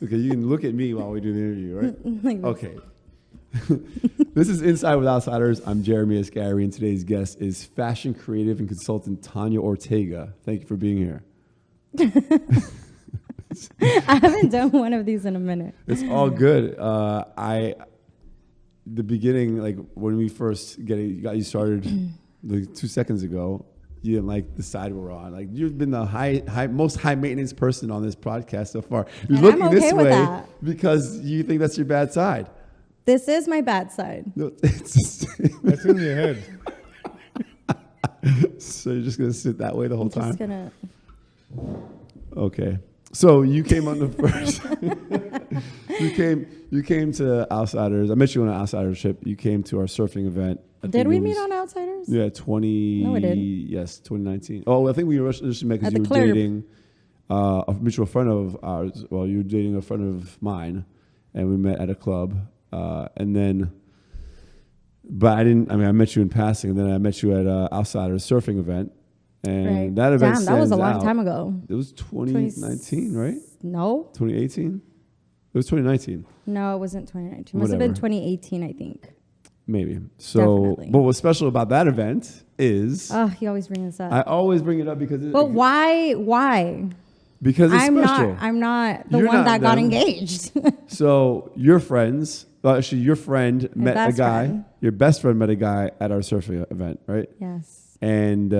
Okay, you can look at me while we do the interview, right? Okay. This is Inside with Outsiders. I'm Jeremy Asgari, and today's guest is fashion creative and consultant Tanya Ortega. Thank you for being here. I haven't done one of these in a minute. It's all good. The beginning, like when we first got you started like 2 seconds ago, you didn't like the side we're on. Like you've been the most high maintenance person on this podcast so far. You're looking I'm okay this with way that. because you think that's your bad side. This is my bad side. No, it's That's in your head. So you're just gonna sit that way the whole I'm time? just gonna. Okay. So you came on the first. you came to Outsiders. I met you on an Outsiders trip. You came to our surfing event. Did we meet on Outsiders? Yeah, No, we didn't. Yes, 2019. Oh, I think we initially met because At you the were Clear. dating a mutual friend of ours. Well, you were dating a friend of mine, and we met at a club. And then, but I met you in passing, and then I met you at Outsiders surfing event. And Right. that event Damn, that was a stands long out. time ago. It was 2019, right? No, 2018? It was 2019. no, it wasn't 2019. It must have been Whatever. 2018, I think. Maybe. So, Definitely. but what's special about that event is Oh, you always bring this up. I always bring it up because But why? Why? because it's special. I'm not the You're one not that got them. engaged. So your friends, well, actually your friend met a best guy. friend. Your best friend met a guy at our surfing event, right? Yes, And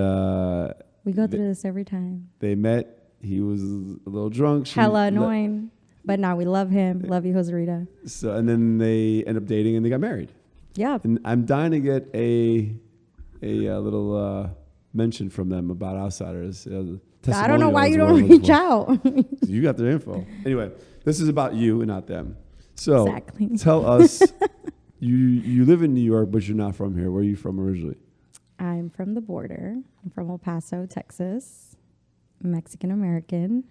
we go through this every time. they met. He was a little drunk. She Hella le- annoying, but now we love him. Love you, Joserita. So and then they end up dating and they got married. Yeah. And I'm dying to get a little mention from them about Outsiders. I don't know why you testimonial don't is reach what I was out. So you got their info. Anyway, this is about you and not them. So Exactly. tell us, you live in New York, but you're not from here. Where are you from originally? I'm from the border. I'm from El Paso, Texas. Mexican American.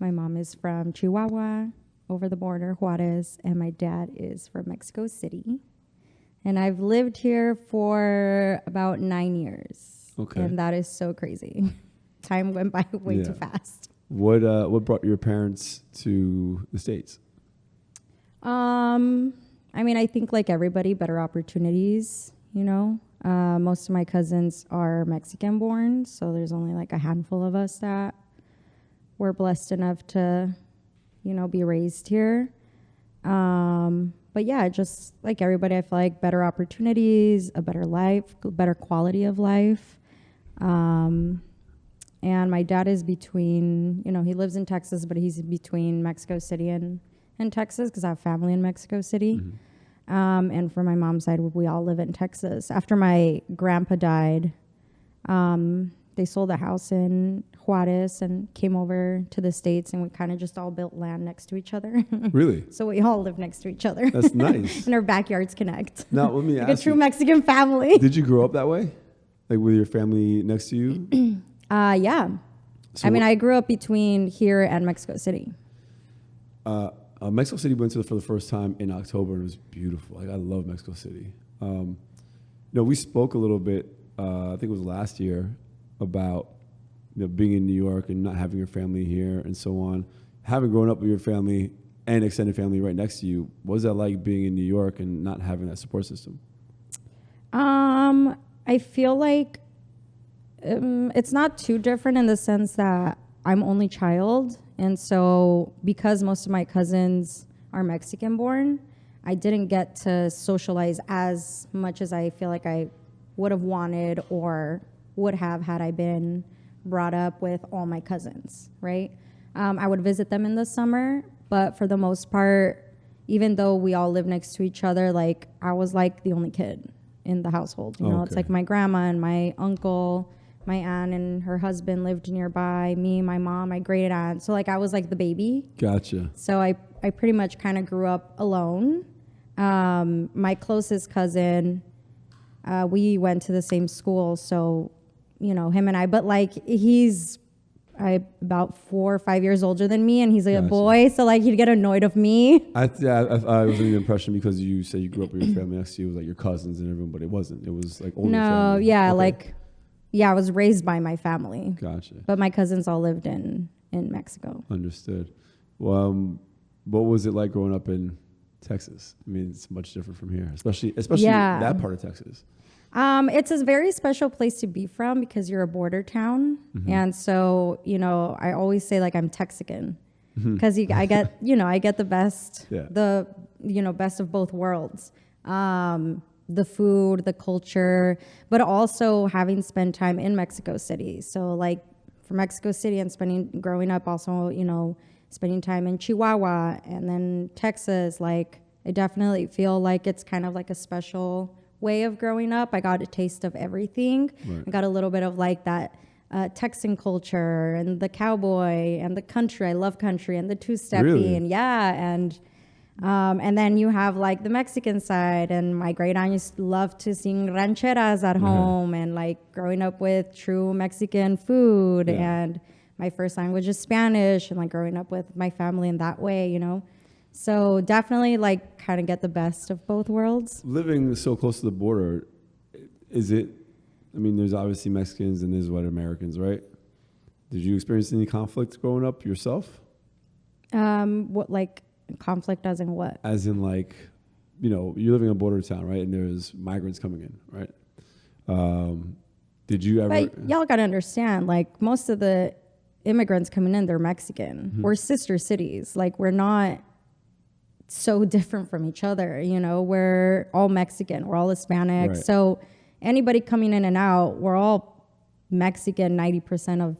My mom is from Chihuahua, over the border, Juarez, and my dad is from Mexico City. And I've lived here for about 9 years. Okay. And that is so crazy. Time went by way Yeah. too fast. What brought your parents to the States? I think like everybody, better opportunities, you know. Most of my cousins are Mexican born, so there's only like a handful of us that were blessed enough to, be raised here. But yeah, just like everybody, I feel like better opportunities, a better life, better quality of life. And my dad is between, he lives in Texas, but he's between Mexico City and Texas because I have family in Mexico City. Mm-hmm. And for my mom's side, we all live in Texas. After my grandpa died, they sold a house in Juarez and came over to the States, and we kind of just all built land next to each other. Really? So we all live next to each other. That's nice. And our backyards connect. Now, let me Like a ask true you, Mexican family. did you grow up that way? Like with your family next to you? Yeah. So I grew up between here and Mexico City. Mexico City went to for the first time in October, and it was beautiful. Like I love Mexico City. We spoke a little bit. I think it was last year about being in New York and not having your family here and so on. Having grown up with your family and extended family right next to you, what was that like being in New York and not having that support system? I feel like it's not too different in the sense that I'm only child. And so because most of my cousins are Mexican born, I didn't get to socialize as much as I feel like I would have wanted or would have had I been brought up with all my cousins, right? I would visit them in the summer, but for the most part, even though we all live next to each other, like I was like the only kid in the household. It's Okay. like my grandma and my uncle, my aunt and her husband lived nearby, me, my mom, my great aunt. So like I was like the baby. Gotcha. So I pretty much kind of grew up alone. My closest cousin, we went to the same school. So, him and I, but like he's about 4 or 5 years older than me, and he's like Gotcha. a boy. So like he'd get annoyed of me. I was under the impression because you said you grew up with your family next to you, it was like your cousins and everyone, but it wasn't. It was like older No, family. yeah, Okay. I was raised by my family, Gotcha. but my cousins all lived in Mexico. Understood. Well, what was it like growing up in Texas? I mean, it's much different from here, especially Yeah. that part of Texas. It's a very special place to be from because you're a border town. And so, I always say like I'm Texican because I get, I get the best, Yeah. best of both worlds. The food, the culture, but also having spent time in Mexico City. So like from Mexico City and growing up also, spending time in Chihuahua and then Texas, like I definitely feel like it's kind of like a special way of growing up. I got a taste of everything. Right. I got a little bit of like that Texan culture and the cowboy and the country. I love country and the two-stepping. Really? And then you have like the Mexican side, and my great aunt used to love to sing rancheras at home, and like growing up with true Mexican food, and my first language is Spanish, and like growing up with my family in that way, So definitely like kind of get the best of both worlds. Living so close to the border, there's obviously Mexicans and there's white Americans, right? Did you experience any conflict growing up yourself? What like conflict as in what? As in like, you're living in a border town, right? And there's migrants coming in, right? Did you ever? But y'all got to understand, like most of the immigrants coming in, they're Mexican. We're sister cities. Like we're not so different from each other, we're all Mexican, we're all Hispanic. Right. So anybody coming in and out, we're all Mexican, 90% of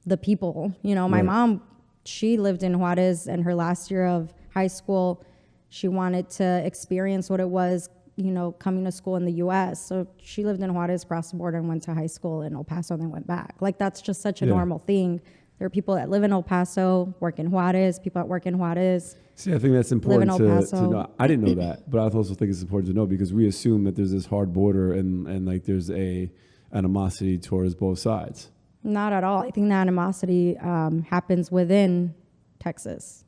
the people. My mom, she lived in Juarez, and her last year of high school, she wanted to experience what it was, coming to school in the U.S. So she lived in Juarez, crossed the border, and went to high school in El Paso, and then went back. Like that's just such a normal thing. There are people that live in El Paso, work in Juarez, people that work in Juarez. See, I think that's important Live in El Paso. to know. I didn't know that, but I also think it's important to know because we assume that there's this hard border and like there's a animosity towards both sides. Not at all. I think the animosity happens within Texas.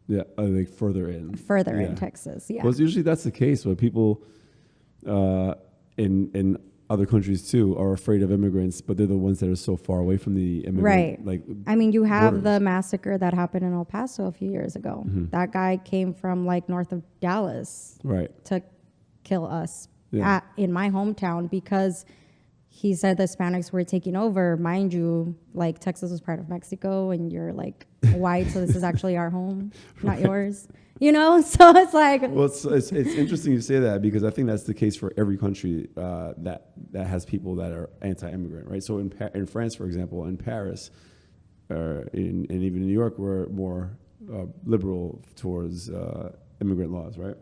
Yeah, like further in. Further in Texas, yeah. Well, usually that's the case, but people in other countries too are afraid of immigrants, but they're the ones that are so far away from the immigrant. Right. Like, you have borders. the massacre that happened in El Paso a few years ago. That guy came from like north of Dallas to kill us in my hometown because he said the Hispanics were taking over. Mind you, like Texas was part of Mexico, and you're like white, so this is actually our home, not yours. So it's like. Well, it's interesting you say that because I think that's the case for every country that has people that are anti-immigrant, right? So in France, for example, in Paris, and even in New York, we're more liberal towards immigrant laws, right?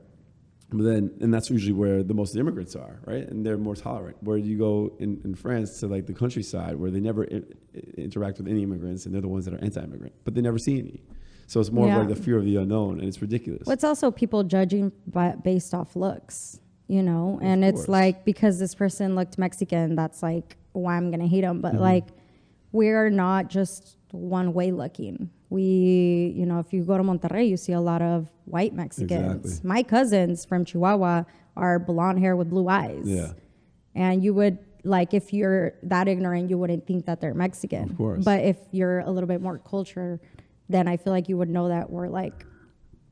But and that's usually where the most of the immigrants are, right? And they're more tolerant. Where you go in France to like the countryside where they never interact with any immigrants, and they're the ones that are anti-immigrant, but they never see any. So it's more of like the fear of the unknown, and it's ridiculous. Well, it's also people judging based off looks, and it's like because this person looked Mexican, that's like why I'm gonna hate him. But like we're not just one way looking. We, if you go to Monterrey, you see a lot of white Mexicans. Exactly. My cousins from Chihuahua are blonde hair with blue eyes. Yeah. And you would, like, if you're that ignorant, you wouldn't think that they're Mexican. Of course. But if you're a little bit more cultured, then I feel like you would know that we're like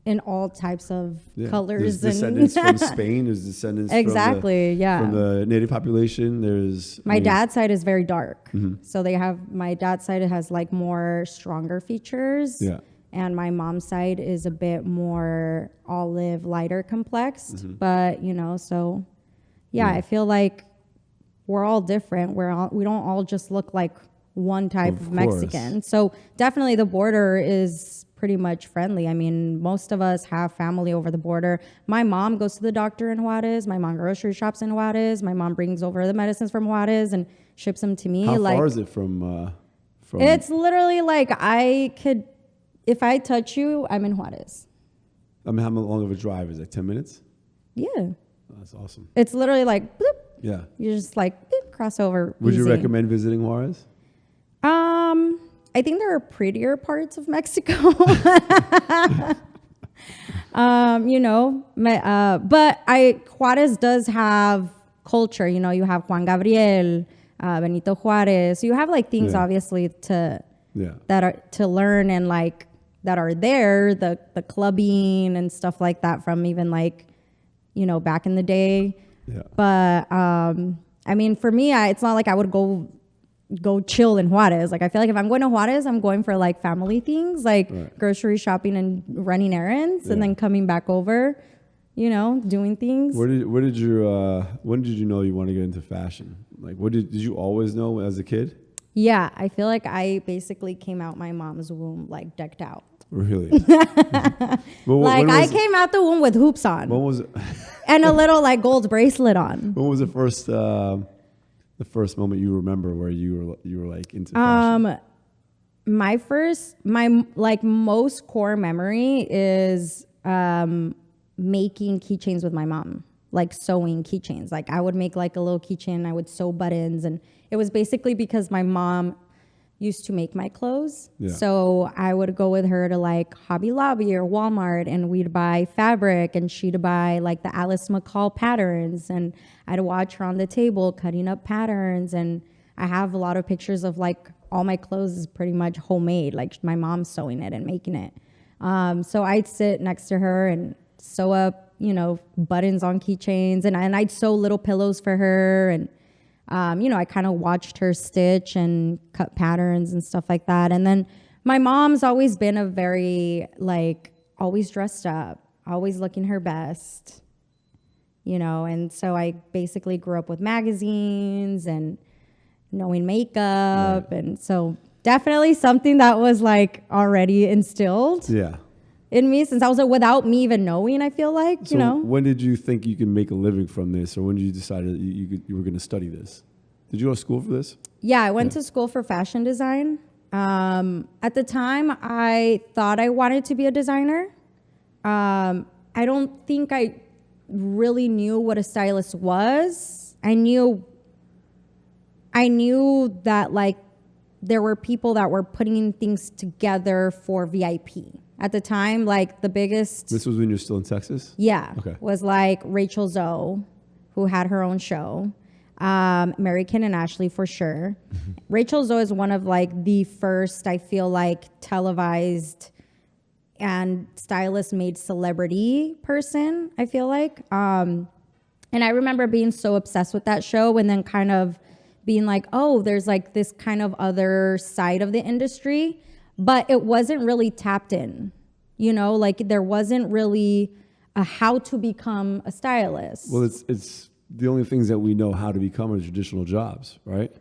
in all types of colors. There's and descendants from Spain. There's descendants from the native population. There's my dad's side is very dark. So my dad's side has like more stronger features. Yeah. And my mom's side is a bit more olive, lighter complexed. But, I feel like we're all different. We don't all just look like one type of Mexican. So definitely the border is pretty much friendly. I mean, most of us have family over the border. My mom goes to the doctor in Juarez. My mom grocery shops in Juarez. My mom brings over the medicines from Juarez and ships them to me. How far is it from? It's literally like if I touch you, I'm in Juarez. I mean, how long of a drive is it? 10 minutes? Yeah. Oh, that's awesome. It's literally like, bloop. Yeah. You just like cross over. Would easy. you recommend visiting Juarez? I think there are prettier parts of Mexico. But Juarez does have culture. You have Juan Gabriel, Benito Juarez. So you have like things obviously that are to learn and like that are there, the clubbing and stuff like that from even like, back in the day. Yeah. But I mean, for me, it's not like I would go chill in Juarez. Like I feel like if I'm going to Juarez, I'm going for like family things, like grocery shopping and running errands, and then coming back over, doing things. When did you know you want to get into fashion? Like, did you always know as a kid? Yeah, I feel like I basically came out my mom's womb like decked out. Really? I came out the womb with hoops on. When was it? And a little like gold bracelet on. When was the first moment you remember where you were like into fashion? My like most core memory is making keychains with my mom, like sewing keychains. Like I would make like a little keychain, I would sew buttons, and it was basically because my mom used to make my clothes. Yeah. So I would go with her to like Hobby Lobby or Walmart, and we'd buy fabric, and she'd buy like the Alice McCall patterns, and I'd watch her on the table cutting up patterns. And I have a lot of pictures of like all my clothes is pretty much homemade, like my mom's sewing it and making it. So I'd sit next to her and sew up, buttons on keychains, and I'd sew little pillows for her. And I kind of watched her stitch and cut patterns and stuff like that. And then my mom's always been a very, like, always dressed up, always looking her best, and so I basically grew up with magazines and knowing makeup. Right. And so definitely something that was like already instilled. Yeah. In me since I was without me even knowing, I feel like, So when did you think you could make a living from this, or when did you decide that you were going to study this? Did you go to school for this? Yeah, I went to school for fashion design. At the time, I thought I wanted to be a designer. I don't think I really knew what a stylist was. I knew that like there were people that were putting things together for VIP. At the time, like the biggest... This was when you're still in Texas? Yeah. Okay. Was like Rachel Zoe, who had her own show. Mary Kay and Ashley for sure. Rachel Zoe is one of like the first, I feel like, televised and stylist made celebrity person, I feel like. And I remember being so obsessed with that show, and then kind of being like, oh, there's like this kind of other side of the industry. But it wasn't really tapped in, like there wasn't really a how to become a stylist. Well, it's the only things that we know how to become are traditional jobs, right?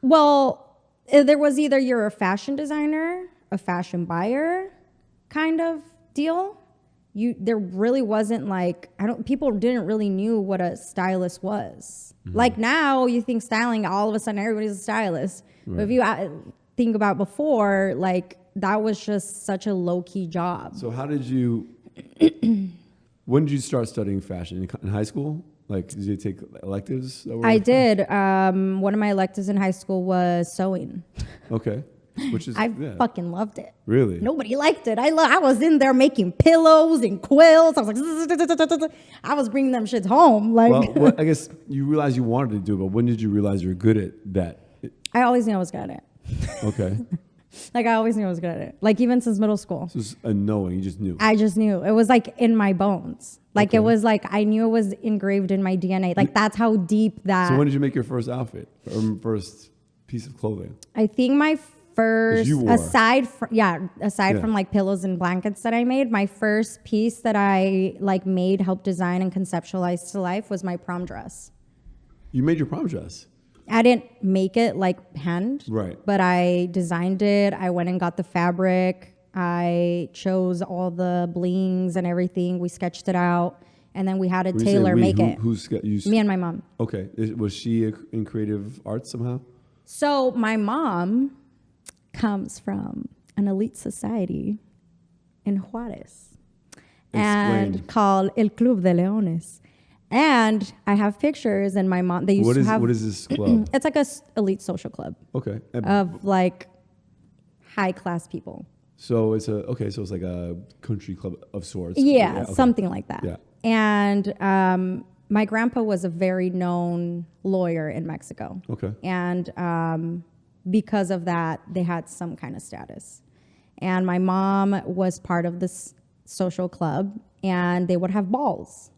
Well, there was either you're a fashion designer, a fashion buyer kind of deal. There really wasn't like, people didn't really knew what a stylist was. Mm-hmm. Like now you think styling, all of a sudden everybody's a stylist. Right. But if you think about before, like, that was just such a low-key job. So how did you, when did you start studying fashion? In high school? Like, did you take electives? I did. One of my electives in high school was sewing. Okay. Which is, I fucking loved it. Really? Nobody liked it. I was in there making pillows and quilts. I was like, I was bringing them shits home. Like, well, I guess you realized you wanted to do it, but when did you realize you were good at that? I always knew I was good at it. Okay. Like I always knew I was good at it. Like even since middle school. So it's a knowing, you just knew. I just knew. It was like in my bones. Like It was like I knew it was engraved in my DNA. Like that's how deep that. So when did you make your first outfit or first piece of clothing? I think my first, aside from like pillows and blankets that I made, my first piece that I like made, helped design and conceptualize to life was my prom dress. You made your prom dress? I didn't make it like hand, right? But I designed it. I went and got the fabric. I chose all the blings and everything. We sketched it out, and then we had a tailor make it. Me and my mom. Okay, was she in creative arts somehow? So my mom comes from an elite society in Juarez, and called El Club de Leones. And I have pictures, and my mom, they used to have... What is this club? It's like a elite social club. Okay. Of like high-class people. So it's like a country club of sorts. Yeah, okay. Something like that. Yeah. And my grandpa was a very known lawyer in Mexico. Okay. And because of that, they had some kind of status. and my mom was part of this social club, and they would have balls,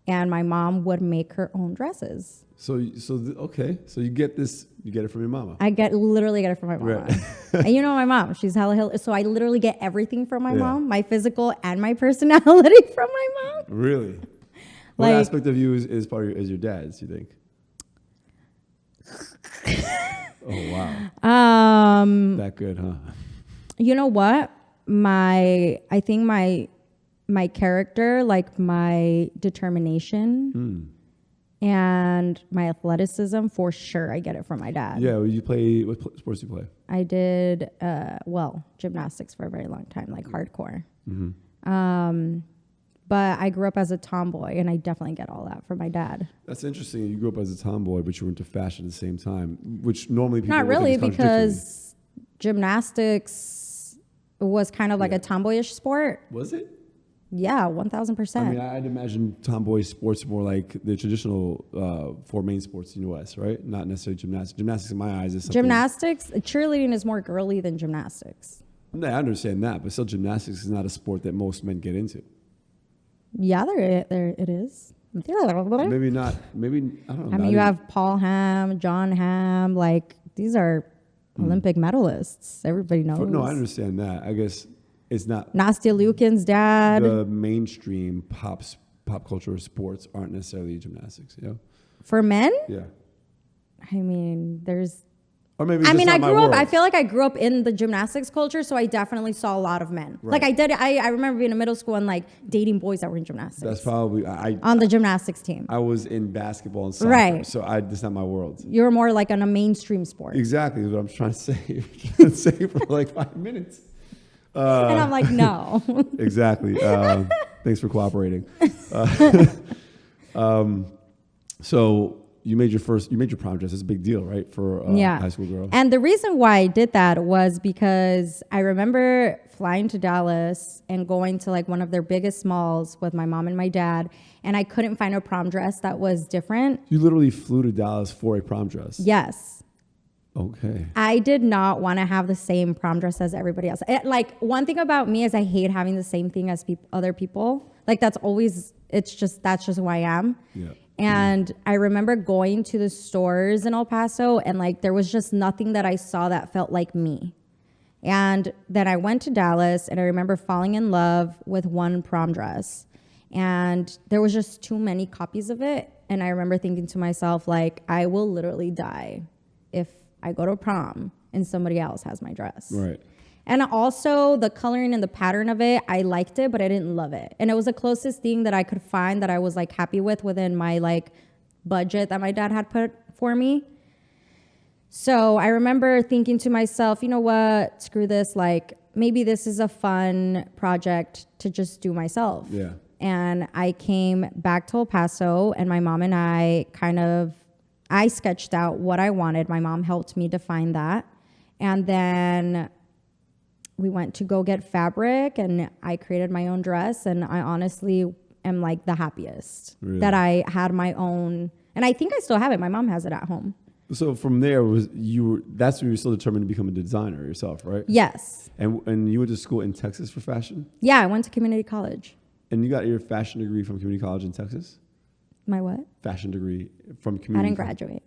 and my mom would make her own dresses. Okay. So you get it from your mama. Literally get it from my mom. Right. And you know my mom, she's hella. So I literally get everything from my mom, my physical and my personality from my mom. Really? What aspect of you is your dad's, you think? Oh, wow. That good, huh? You know what? I think my character, like my determination and my athleticism, for sure, I get it from my dad. Yeah, what sports do you play? I did, gymnastics for a very long time, like hardcore. But I grew up as a tomboy, and I definitely get all that from my dad. That's interesting. You grew up as a tomboy, but you were into fashion at the same time, which normally people Not really, think is because gymnastics was kind of like a tomboyish sport. Was it? Yeah, 1,000%. I mean, I'd imagine tomboy sports more like the traditional four main sports in the U.S., right? Not necessarily gymnastics. Gymnastics, in my eyes, is something... Gymnastics, cheerleading is more girly than gymnastics. No, I understand that, but still, gymnastics is not a sport that most men get into. Yeah, there it is. Maybe not. Maybe, I don't know. I mean, you have Paul Hamm, John Hamm. Like, these are Olympic medalists. Everybody knows. No, I understand that. I guess it's not... Nastia Liukin's dad. The mainstream pop culture sports aren't necessarily gymnastics, you know? For men? Yeah. I mean, there's... Or maybe I feel like I grew up in the gymnastics culture, so I definitely saw a lot of men. Right. Like I remember being in middle school and like dating boys that were in gymnastics. That's probably... on the gymnastics team. I was in basketball and soccer, right. So that's not my world. You were more like on a mainstream sport. Exactly what I'm trying to say. I'm say for like 5 minutes. And I'm like, no. Exactly. Thanks for cooperating. So you made your prom dress. It's a big deal, right, for a high school girl? And the reason why I did that was because I remember flying to Dallas and going to like one of their biggest malls with my mom and my dad, and I couldn't find a prom dress that was different. You literally flew to Dallas for a prom dress? Yes. Okay. I did not want to have the same prom dress as everybody else. Like, one thing about me is I hate having the same thing as other people. Like, that's just who I am. Yeah. And I remember going to the stores in El Paso, and like there was just nothing that I saw that felt like me. And then I went to Dallas, and I remember falling in love with one prom dress. And there was just too many copies of it. And I remember thinking to myself, like, I will literally die if I go to prom and somebody else has my dress. Right. And also the coloring and the pattern of it, I liked it, but I didn't love it. And it was the closest thing that I could find that I was like happy with within my like budget that my dad had put for me. So I remember thinking to myself, you know what, screw this. Like, maybe this is a fun project to just do myself. Yeah. And I came back to El Paso, and my mom and I sketched out what I wanted. My mom helped me define that. And then we went to go get fabric, and I created my own dress, and I honestly am like the happiest that I had my own, and I think I still have it. My mom has it at home. So from there, that's when you were still determined to become a designer yourself, right? Yes. And you went to school in Texas for fashion? Yeah, I went to community college. And you got your fashion degree from community college in Texas? My what? Fashion degree from community. I didn't graduate.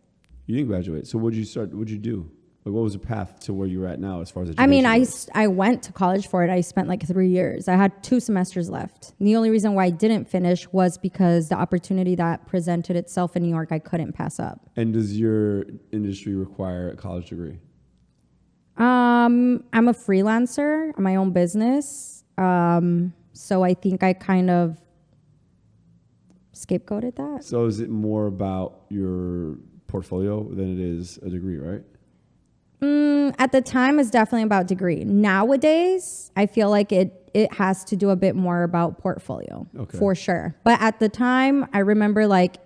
You didn't graduate. So what'd you do? Like, what was the path to where you were at now as far as education I mean, goes? I went to college for it. I spent like 3 years. I had 2 semesters left. And the only reason why I didn't finish was because the opportunity that presented itself in New York, I couldn't pass up. And does your industry require a college degree? I'm a freelancer, my own business. So I think I kind of scapegoated that. So is it more about your portfolio than it is a degree, right? At the time, it's definitely about degree. Nowadays, I feel like it has to do a bit more about portfolio, for sure. But at the time, I remember like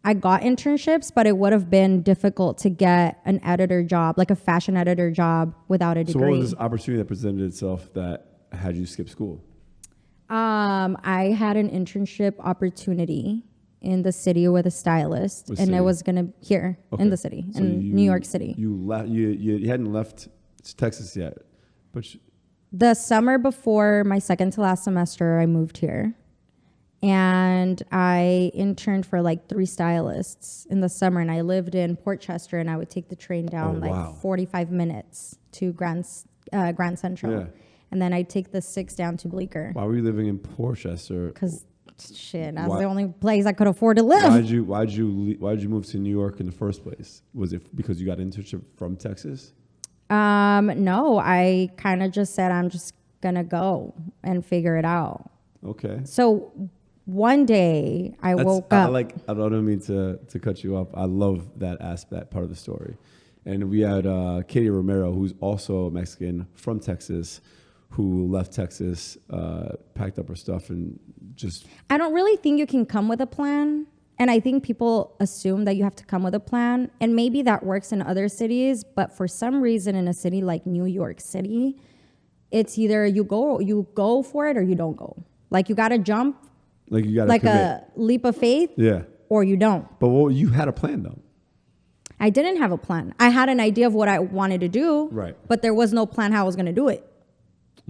I got internships, but it would have been difficult to get an editor job, like a fashion editor job, without a degree. So what was this opportunity that presented itself that had you skip school? I had an internship opportunity in the city with a stylist, and it was gonna in the city, in New York City. You hadn't left Texas yet, but The summer before my second to last semester, I moved here. And I interned for like 3 stylists in the summer. And I lived in Port Chester, and I would take the train down wow. 45 minutes to Grand Central. Yeah. And then I'd take the 6 down to Bleecker. Why were you living in Portchester? Because, shit, that's the only place I could afford to live. Why'd you move to New York in the first place? Was it because you got an internship from Texas? No, I kind of just said I'm just going to go and figure it out. Okay. So one day I woke up. I don't mean to cut you up. I love that part of the story. And we had Katie Romero, who's also Mexican from Texas, who left Texas, packed up her stuff, and just... I don't really think you can come with a plan. And I think people assume that you have to come with a plan. And maybe that works in other cities. But for some reason, in a city like New York City, it's either you go for it or you don't go. Like, you got to jump. Like, you got to like commit. a leap of faith. Yeah. Or you don't. But you had a plan, though. I didn't have a plan. I had an idea of what I wanted to do. Right. But there was no plan how I was going to do it.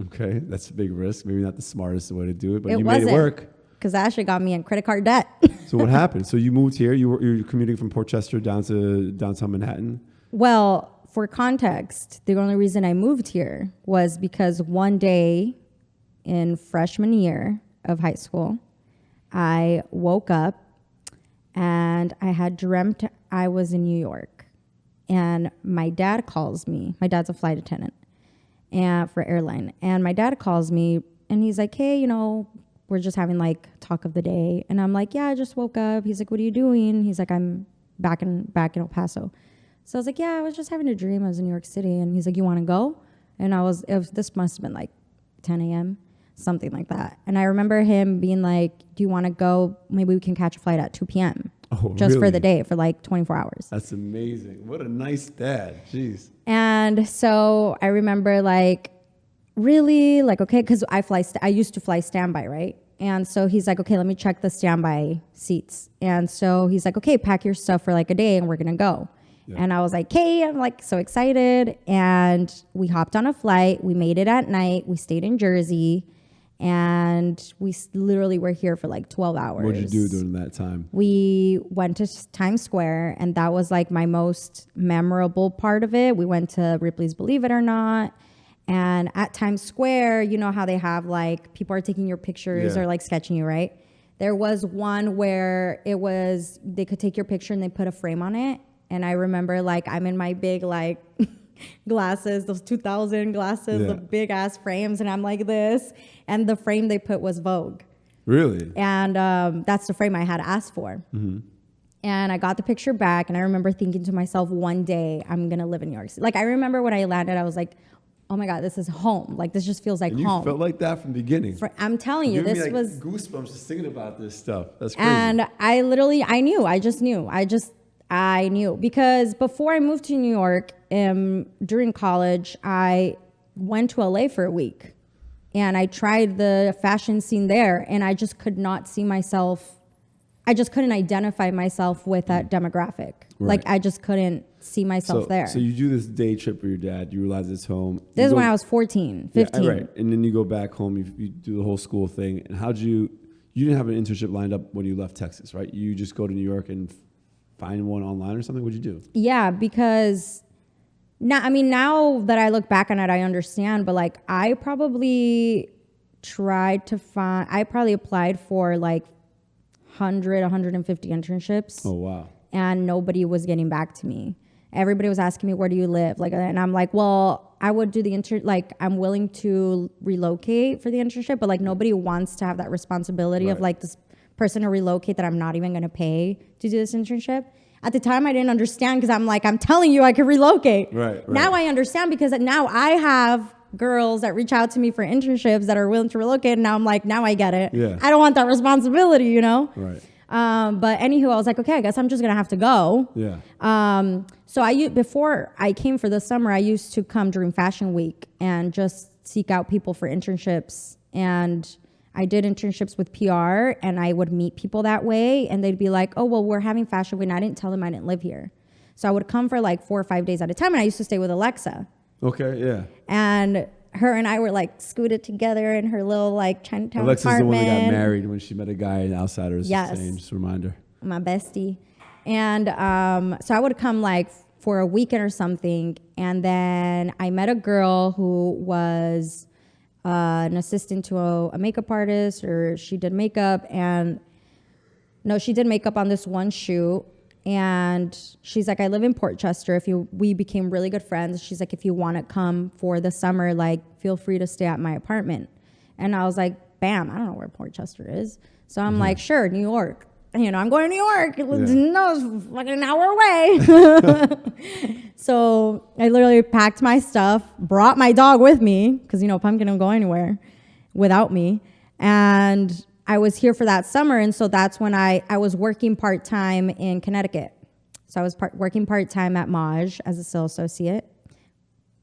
Okay. That's a big risk. Maybe not the smartest way to do it, but It you made it work. Because that shit got me in credit card debt. So what happened? So you moved here. You're commuting from Port Chester down to downtown Manhattan. Well, for context, the only reason I moved here was because one day in freshman year of high school, I woke up and I had dreamt I was in New York. And my dad calls me. My dad's a flight attendant for airline. And my dad calls me and he's like, hey, we're just having like talk of the day. And I'm like, yeah, I just woke up. He's like, what are you doing? He's like, I'm back in El Paso. So I was like, yeah, I was just having a dream. I was in New York City. And he's like, you want to go? And this must have been like 10 a.m., something like that. And I remember him being like, do you want to go? Maybe we can catch a flight at 2 p.m. Just for the day, for like 24 hours. That's amazing. What a nice dad. Jeez. And so I remember like, really? Like, okay, because I used to fly standby, right? And so he's like, okay, let me check the standby seats. And so he's like, okay, pack your stuff for like a day and we're going to go. Yeah. And I was like, hey, I'm like so excited. And we hopped on a flight. We made it at night. We stayed in Jersey. And we literally were here for like 12 hours. What did you do during that time? We went to Times Square, and that was like my most memorable part of it. We went to Ripley's Believe It or Not. And at Times Square, you know how they have like people are taking your pictures or like sketching you, right? There was one where they could take your picture and they put a frame on it. And I remember like I'm in my big like glasses, those 2000 glasses, the big ass frames. And I'm like this. And the frame they put was Vogue. Really? And that's the frame I had asked for. Mm-hmm. And I got the picture back. And I remember thinking to myself, one day I'm going to live in New York City. Like I remember when I landed, I was like, oh my God, this is home. Like this just feels like home. You felt like that from the beginning. I'm telling you, this was goosebumps just thinking about this stuff. That's crazy. And I just knew. I knew because before I moved to New York, during college, I went to LA for a week and I tried the fashion scene there and I just could not see myself. I just couldn't identify myself with that demographic. Right. Like I just couldn't see myself there. So you do this day trip with your dad. You realize it's home. This is when I was 14, 15. Yeah, right. And then you go back home. You do the whole school thing. And you didn't have an internship lined up when you left Texas, right? You just go to New York and find one online or something? What'd you do? Yeah, because now that I look back on it, I understand. But like I probably applied for like 150 internships. Oh, wow. And nobody was getting back to me. Everybody was asking me, where do you live? Like, and I'm like, well, I would do I'm willing to relocate for the internship, but like nobody wants to have that responsibility of like this person to relocate that I'm not even going to pay to do this internship. At the time, I didn't understand because I'm like, I'm telling you I could relocate. Right. Now I understand because now I have girls that reach out to me for internships that are willing to relocate. And now I'm like, now I get it. Yeah. I don't want that responsibility, Right. But anywho, I was like, okay, I guess I'm just going to have to go. Yeah. So before I came for the summer, I used to come during Fashion Week and just seek out people for internships. And I did internships with PR and I would meet people that way and they'd be like, oh, well, we're having Fashion Week. And I didn't tell them I didn't live here. So I would come for like 4 or 5 days at a time. And I used to stay with Alexa. Okay, yeah. And her and I were like scooted together in her little like Chinatown Alexa's apartment. the one that got married when she met a guy in Outsiders. Yes. Just a reminder. My bestie. And so I would come like for a weekend or something. And then I met a girl who was an assistant to a makeup artist, or she did makeup. And no, she did makeup on this one shoot. And she's like, I live in Portchester. We became really good friends. She's like, if you want to come for the summer, like, feel free to stay at my apartment. And I was like, bam, I don't know where Portchester is. So I'm like, sure, New York. You know, I'm going to New York. No, it's like an hour away. So I literally packed my stuff, brought my dog with me, because, you know, Pumpkin don't go anywhere without me. And I was here for that summer, and so that's when I was working part-time in Connecticut. So I was working part-time at Maj as a sales associate.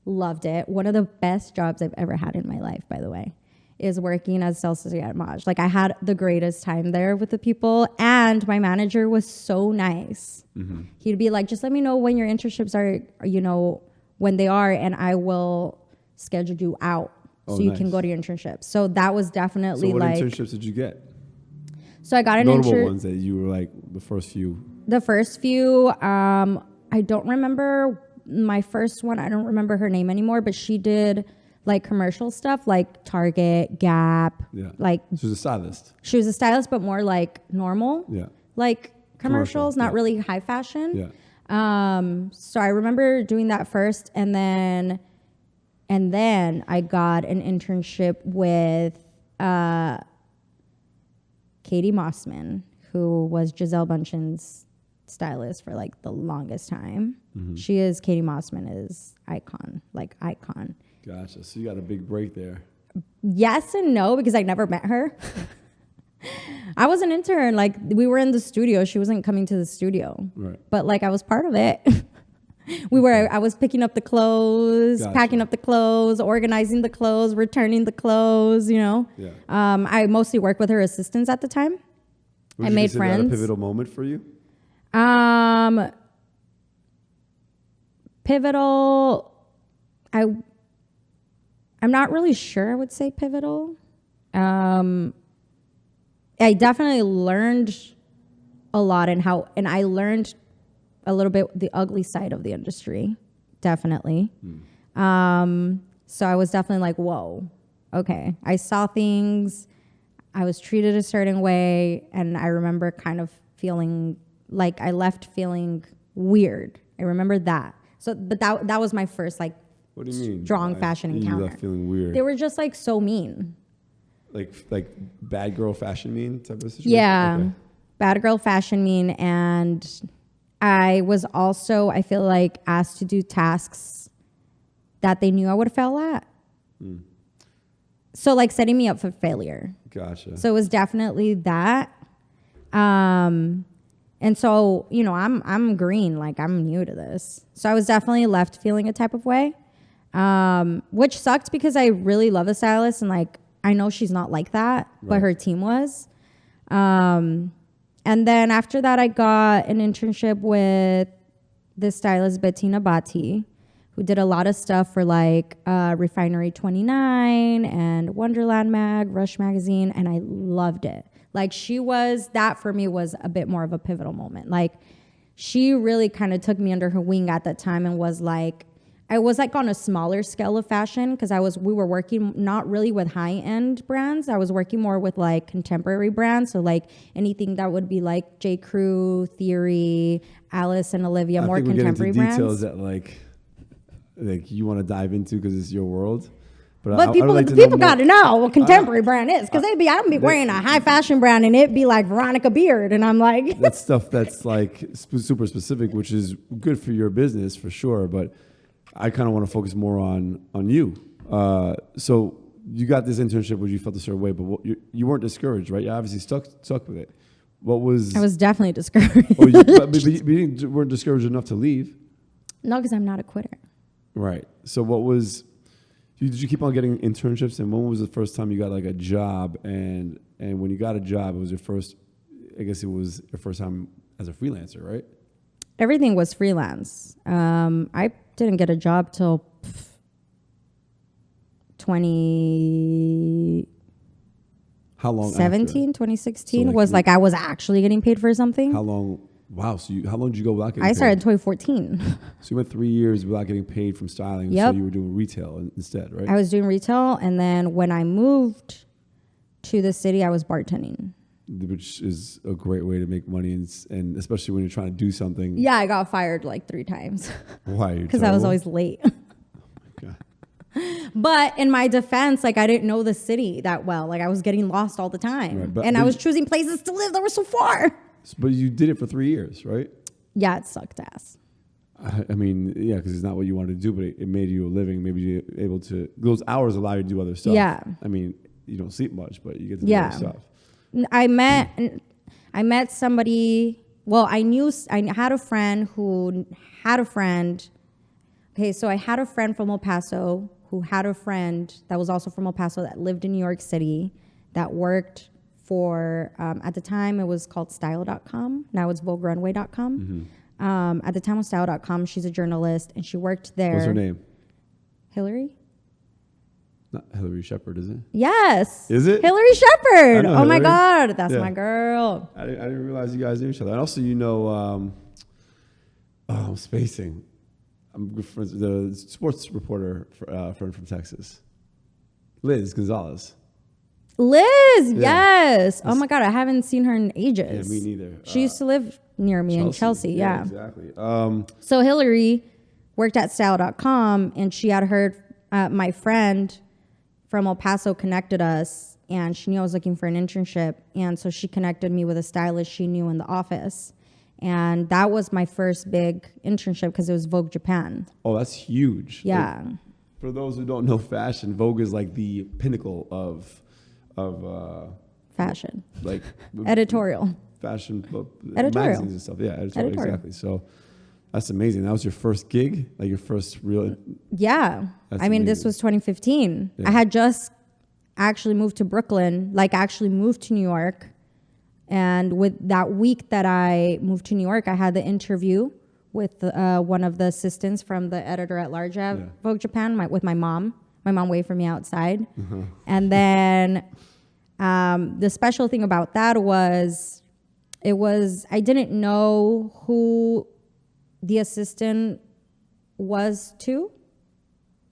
Loved it. One of the best jobs I've ever had in my life, by the way, is working as a sales associate at Maj. Like, I had the greatest time there with the people, and my manager was so nice. Mm-hmm. He'd be like, just let me know when your internships are, you know, when they are, and I will schedule you out. So you can go to your internships. So that was definitely what like... internships did you get? So I got an notable ones that you were like the first few. The first few, I don't remember my first one. I don't remember her name anymore, but she did like commercial stuff like Target, Gap. Yeah. Like, she was a stylist. She was a stylist, but more like normal. Yeah. Like commercials, not really high fashion. Yeah. So I remember doing that first, and then I got an internship with Katie Mossman, who was Giselle Bundchen's stylist for like the longest time. Mm-hmm. Katie Mossman is icon. Gotcha. So you got a big break there. Yes and no, because I never met her. I was an intern. Like, we were in the studio. She wasn't coming to the studio. Right. But like, I was part of it. I was picking up the clothes, packing up the clothes, organizing the clothes, returning the clothes, you know. Yeah. I mostly worked with her assistants at the time. I made friends. That a pivotal moment for you? Pivotal. I'm not really sure I would say pivotal. I definitely learned a lot, and I learned a little bit the ugly side of the industry, definitely. So I was definitely like, whoa, okay. I saw things, I was treated a certain way, and I remember kind of feeling like I left feeling weird. I remember that. So, but that was my first like, what do you mean? Strong fashion encounter. You left feeling weird. They were just like so mean. Like bad girl fashion mean type of situation? Yeah, okay. Bad girl fashion mean, and I was also, I feel like, asked to do tasks that they knew I would fail at. So like setting me up for failure. Gotcha. So it was definitely that. And so, you know, I'm green, like I'm new to this. So I was definitely left feeling a type of way, which sucked because I really love the stylist, and like, I know she's not like that, but her team was. And then after that, I got an internship with this stylist, Bettina Batti, who did a lot of stuff for like Refinery 29 and Wonderland Mag, Rush Magazine, and I loved it. Like, that for me was a bit more of a pivotal moment. Like, she really kind of took me under her wing at that time and was like, I was like on a smaller scale of fashion because we were working not really with high-end brands. I was working more with like contemporary brands. So like anything that would be like J. Crew, Theory, Alice and Olivia, more contemporary brands. Details that like you want to dive into because it's your world. But people got to know what contemporary brand is, because I'd be wearing a high fashion brand and it'd be like Veronica Beard, and I'm like, that's stuff that's like super specific, which is good for your business for sure. But I kind of want to focus more on you. So you got this internship where you felt a certain way, but you weren't discouraged, right? You obviously stuck with it. What was? I was definitely discouraged. but you weren't discouraged enough to leave. No, because I'm not a quitter. Right. So what was? Did you keep on getting internships? And when was the first time you got like a job? And when you got a job, it was your first. I guess it was your first time as a freelancer, right? Everything was freelance. I didn't get a job till How long 2016 So, like, was like I was actually getting paid for something. How long? Wow. So how long did you go without getting I paid? started in 2014. So you went 3 years without getting paid from styling. Yep. So you were doing retail instead, right? I was doing retail, and then when I moved to the city, I was bartending. Which is a great way to make money, and especially when you're trying to do something. Yeah, I got fired like 3 times Why? because I was always late. Okay. But in my defense, like I didn't know the city that well. Like I was getting lost all the time, Right, and I was choosing places to live that were so far. But you did it for 3 years, right? Yeah, it sucked ass. I mean, yeah, because it's not what you wanted to do, but it made you a living. Maybe you're able to. Those hours allow you to do other stuff. Yeah. I mean, you don't sleep much, but you get to do other stuff. I met somebody. Well, I had a friend who had a friend. Okay, so I had a friend from El Paso who had a friend that was also from El Paso that lived in New York City that worked for, at the time it was called style.com. Now it's voguerunway.com. At the time it was style.com. She's a journalist and she worked there. What's her name? Hillary? Not Hillary Shepherd, is it? Yes. Is it? Hillary Shepherd. Oh my Hillary. God. That's my girl. I didn't realize you guys knew each other. And also, I'm spacing. I'm good friends with the sports reporter friend from Texas, Liz Gonzalez. Liz, yes. Oh my God, I haven't seen her in ages. Yeah, me neither. She used to live near me in Chelsea. Yeah. Exactly. So Hillary worked at style.com and she had heard my friend from El Paso connected us and she knew I was looking for an internship. And so she connected me with a stylist she knew in the office. And that was my first big internship because it was Vogue Japan. Oh, that's huge. Yeah. Like, for those who don't know fashion, Vogue is like the pinnacle of Fashion. like Editorial. fashion Editorial. magazines and stuff. Yeah, editorial. Exactly. So that's amazing. That was your first gig, like your first real. Yeah. That's I mean, amazing. this was 2015. Yeah. I had just actually moved to Brooklyn, like actually moved to New York. And with that week that I moved to New York, I had the interview with one of the assistants from the editor at large at Vogue Japan with my mom. My mom waited for me outside. And then the special thing about that was, I didn't know who the assistant was to.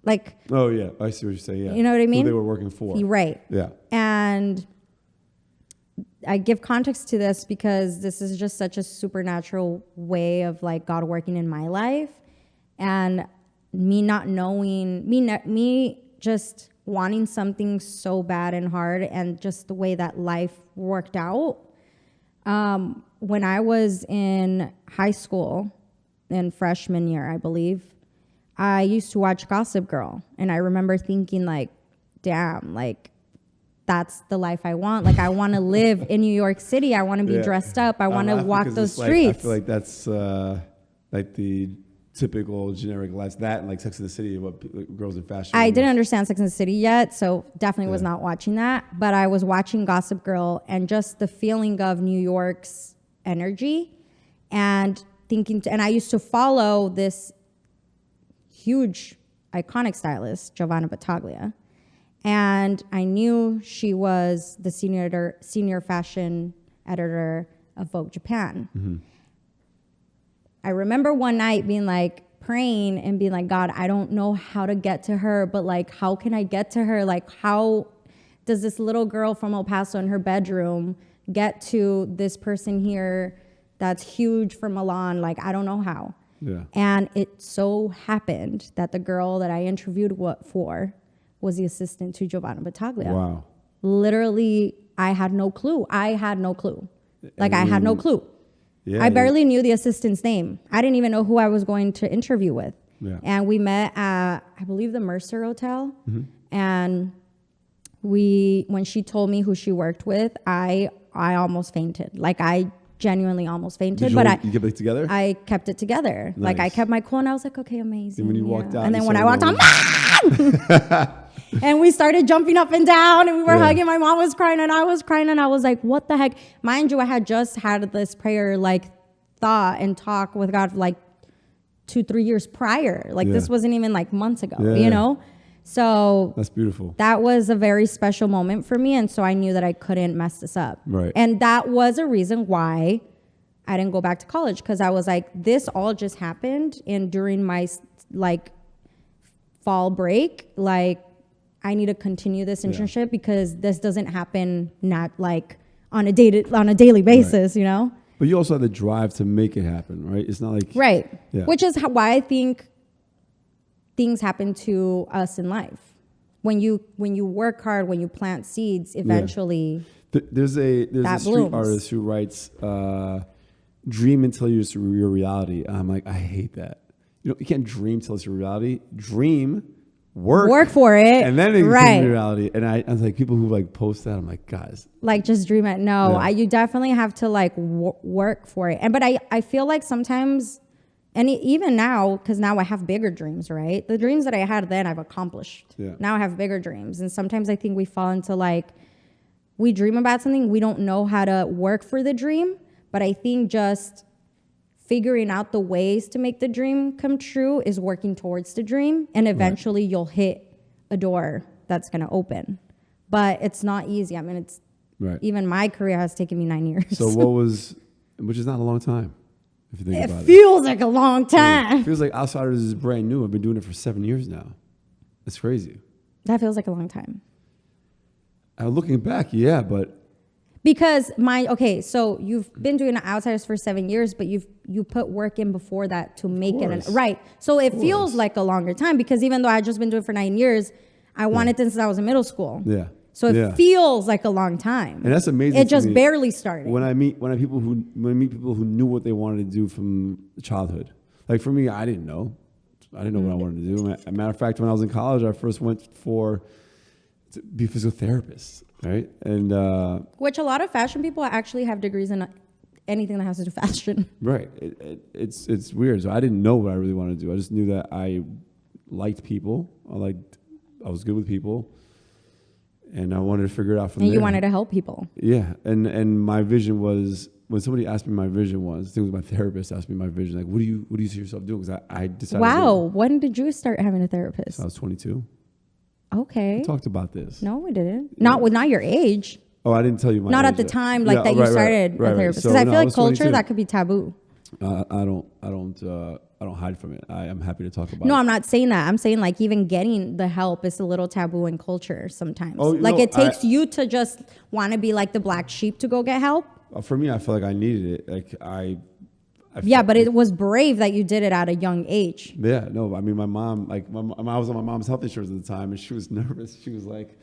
Like, Oh yeah, I see what you're saying. Yeah, you know what I mean? Who they were working for. Right. Yeah. And I give context to this because this is just such a supernatural way of like God working in my life, and me not knowing, me just wanting something so bad and hard, and just the way that life worked out. When I was in high school, in freshman year, I believe, I used to watch Gossip Girl, and I remember thinking like, damn, like, that's the life I want. Like, I want to live in New York City. I want to be dressed up. I want to walk those streets. I feel like that's like the typical generic life. That and like Sex and the City, what girls in fashion. I didn't understand Sex and the City yet, so definitely was not watching that. But I was watching Gossip Girl, and just the feeling of New York's energy, and thinking. And I used to follow this huge, iconic stylist, Giovanna Battaglia. And I knew she was the senior fashion editor of Vogue Japan. Mm-hmm. I remember one night being like praying and being like, God, I don't know how to get to her, but like, how can I get to her? Like, how does this little girl from El Paso in her bedroom get to this person here that's huge from Milan? Like, I don't know how. Yeah. And it so happened that the girl that I interviewed for was the assistant to Giovanna Battaglia. Wow. Literally, I had no clue. Like, I had no clue. Yeah, I barely knew the assistant's name. I didn't even know who I was going to interview with. Yeah. And we met at, I believe, the Mercer Hotel. Mm-hmm. And when she told me who she worked with, I almost fainted. Like, I genuinely almost fainted. You kept it together? I kept it together. Nice. Like, I kept my cool, and I was like, okay, amazing. And when you walked out, and then when I walked on, and we started jumping up and down, and we were hugging. My mom was crying, and I was crying, and I was like, what the heck? Mind you, I had just had this prayer, like, thought and talk with God, like, 2-3 years prior. Like, this wasn't even, like, months ago, you know? So That's beautiful. that was a very special moment for me. And so I knew that I couldn't mess this up. Right. And that was a reason why I didn't go back to college, because I was like, this all just happened. And during my like fall break, like I need to continue this internship because this doesn't happen not like on a daily basis, you know? But you also have the drive to make it happen, right? It's not like... Right. Yeah. Which is why I think things happen to us in life. When you work hard, when you plant seeds, eventually There's a that street blooms. artist who writes, dream until it's your reality. I'm like, I hate that. You know, you can't dream till it's your reality. Dream, work for it, and then it becomes right? your reality. And I was like, people who like post that, I'm like, guys, Like just dream it. No, Yeah. you definitely have to like work for it. But I feel like sometimes, and even now, because now I have bigger dreams, right? The dreams that I had then I've accomplished. Yeah. Now I have bigger dreams. And sometimes I think we fall into like, we dream about something, we don't know how to work for the dream. But I think just figuring out the ways to make the dream come true is working towards the dream. And eventually you'll hit a door that's going to open. But it's not easy. I mean, it's right. even my career has taken me 9 years. So which is not a long time, if you think it about it. feels like a long time. It feels like Outsiders is brand new. I've been doing it for 7 years now. It's crazy. That feels like a long time. Looking back, yeah, but Because so you've been doing Outsiders for 7 years, but you put work in before that to make it. Right. So it feels like a longer time, because even though I've just been doing it for 9 years, I wanted this since I was in middle school. yeah. So it feels like a long time. And that's amazing. It to just me. barely started. When I meet people who knew what they wanted to do from childhood. Like for me, I didn't know. I didn't know what I wanted to do. As a matter of fact, when I was in college, I first went to be a physical therapist, right? And Which a lot of fashion people actually have degrees in anything that has to do with fashion. right, it's weird. So I didn't know what I really wanted to do. I just knew that I liked people. I was good with people, and I wanted to figure it out from there. And you wanted to help people. Yeah, and my vision was, when somebody asked me my vision was, I think it was my therapist asked me my vision, like, what do you see yourself doing? Because I decided. Wow, when did you start having a therapist? I was 22. Okay. We talked about this. No, we didn't. Not your age. Oh, I didn't tell you my Not age at the yet. time, like that you started a therapist. Because So, I no, feel like was culture 22. that could be taboo. I don't hide from it. I am happy to talk about No, it. I'm not saying that. I'm saying like even getting the help is a little taboo in culture sometimes. Oh, like no, it takes you to just want to be like the black sheep to go get help. For me, I felt like I needed it. Like I Yeah, but it was brave that you did it at a young age. Yeah, no, I mean, my mom, I was on my mom's health insurance at the time, and she was nervous. She was like,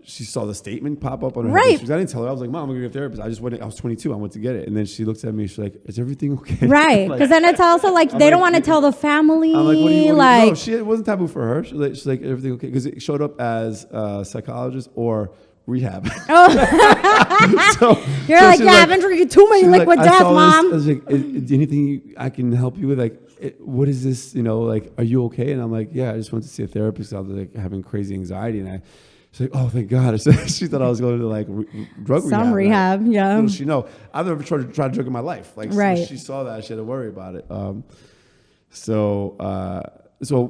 she saw the statement pop up on her health insurance. I didn't tell her. I was like, Mom, I'm going to get a therapist. I was 22. I went to get it. And then she looks at me. She's like, is everything okay? Right. Like, Because then it's also like they don't want to tell the family. I'm like, what do you like, no, it wasn't taboo for her. She's like, everything okay? Because it showed up as psychologist or rehab. oh, So you're so like, she's yeah, I've been drinking too many she's liquid I death, saw Mom. this. I was like, is anything I can help you with? Like, what is this? You know, like, are you okay? And I'm like, yeah, I just went to see a therapist. I was like having crazy anxiety, and she's like, oh, thank God. She thought I was going to like drug rehab. Some rehab, yeah. Little she know, I've never tried to drug in my life. Like, right. So she saw that. She had to worry about it. So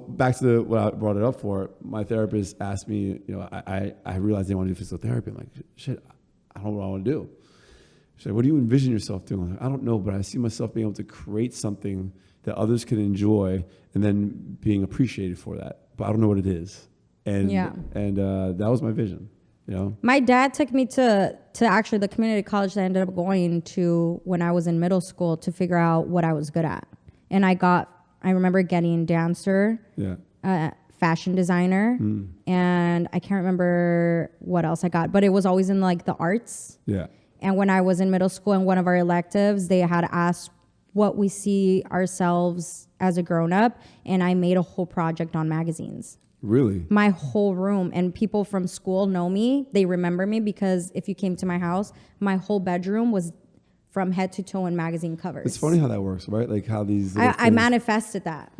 back to what I brought it up for. My therapist asked me, you know, I realized they want to do physical therapy. I'm like, shit, I don't know what I want to do. She's like, what do you envision yourself doing? I'm like, I don't know, but I see myself being able to create something that others can enjoy and then being appreciated for that. But I don't know what it is. And that was my vision, you know? My dad took me to actually the community college that I ended up going to when I was in middle school to figure out what I was good at. And I remember getting dancer, fashion designer, and I can't remember what else I got, but it was always in like the arts. Yeah. And when I was in middle school in one of our electives, they had asked what we see ourselves as a grown up. And I made a whole project on magazines. Really? My whole room. And people from school know me. They remember me because if you came to my house, my whole bedroom was from head to toe in magazine covers. It's funny how that works, right? Like how these... I manifested that.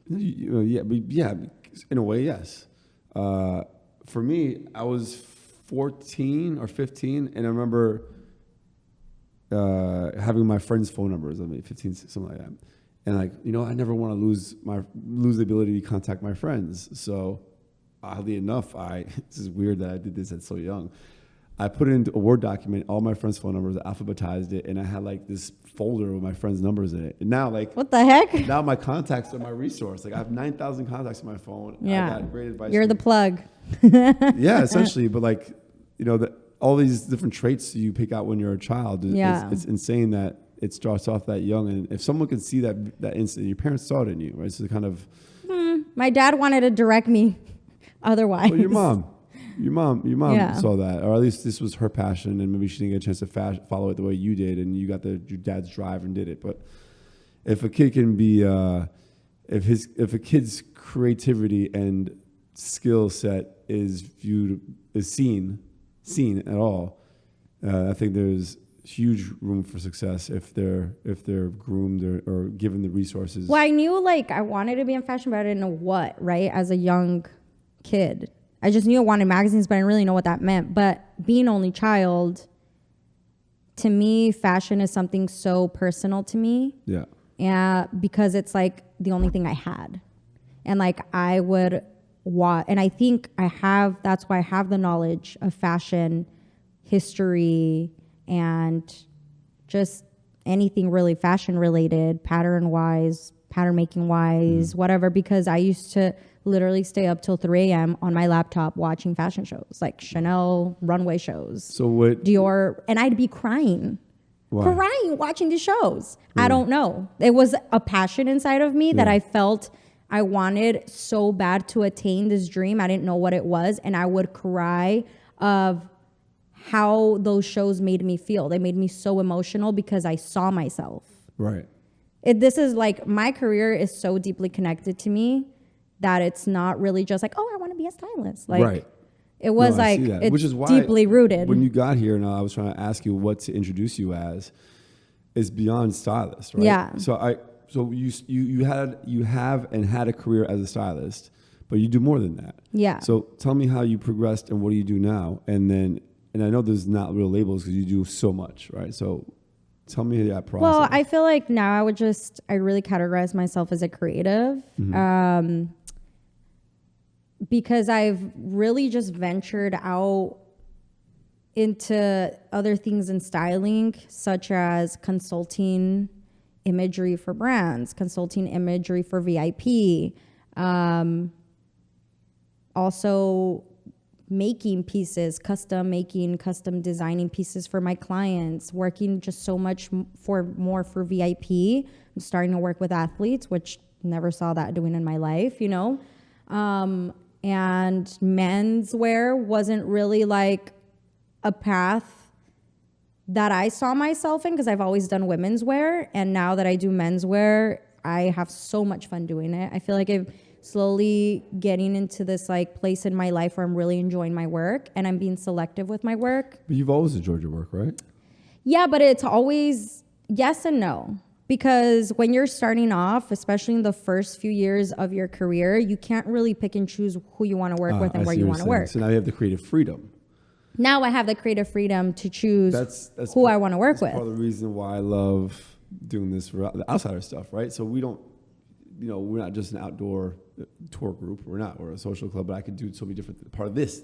Yeah, in a way, yes. For me, I was 14 or 15, and I remember having my friends' phone numbers. I mean, 15, something like that. And like, I never want to lose the ability to contact my friends. So oddly enough, this is weird that I did this at so young. I put it into a Word document, all my friends' phone numbers, alphabetized it, and I had like this folder with my friends' numbers in it. And now, like, what the heck? Now my contacts are my resource. Like, I have 9,000 contacts on my phone. Yeah. I got great advice. You're the plug. Yeah, essentially. But like, all these different traits you pick out when you're a child. It's insane that it starts off that young. And if someone can see that instant, your parents saw it in you, right? So kind of. My dad wanted to direct me otherwise. Well, your mom saw that, or at least this was her passion, and maybe she didn't get a chance to follow it the way you did, and you got your dad's drive and did it. But if a kid can be, if a kid's creativity and skill set is seen at all, I think there's huge room for success if they're groomed or given the resources. Well, I knew like I wanted to be in fashion, but I didn't know what, right? As a young kid, I just knew I wanted magazines, but I didn't really know what that meant. But being only child, to me, fashion is something so personal to me. Yeah. Yeah, because it's like the only thing I had. And like I would and I think that's why I have the knowledge of fashion, history, and just anything really fashion related, pattern making wise, whatever, because I used to literally stay up till 3 a.m. on my laptop watching fashion shows, like Chanel runway shows. So what? Dior, and I'd be crying. Why? Crying watching these shows. Really? I don't know. It was a passion inside of me that I felt I wanted so bad to attain this dream. I didn't know what it was, and I would cry of how those shows made me feel. They made me so emotional because I saw myself. Right. This is like, my career is so deeply connected to me that it's not really just like, oh, I want to be a stylist. Like, right. It was like, it's which is why deeply rooted. When you got here, and I was trying to ask you what to introduce you as, is beyond stylist, right? Yeah. So you have and had a career as a stylist, but you do more than that. Yeah. So tell me how you progressed and what do you do now? And I know there's not real labels because you do so much, right? So tell me that process. Well, I feel like now I really categorize myself as a creative. Mm-hmm. Because I've really just ventured out into other things in styling, such as consulting imagery for brands, consulting imagery for VIP, also making pieces, custom designing pieces for my clients, working just so much more for VIP. I'm starting to work with athletes, which never saw that doing in my life, and menswear wasn't really like a path that I saw myself in because I've always done women's wear. And now that I do menswear, I have so much fun doing it. I feel like I'm slowly getting into this like place in my life where I'm really enjoying my work and I'm being selective with my work. But you've always enjoyed your work, right? Yeah, but it's always yes and no. Because when you're starting off, especially in the first few years of your career, you can't really pick and choose who you want to work with and where you want to work. So now you have the creative freedom. Now I have the creative freedom to choose who I want to work with. That's part of the reason why I love doing this for the outsider stuff, right? So we don't, we're not just an outdoor tour group. We're a social club, but I could do so many different part of this.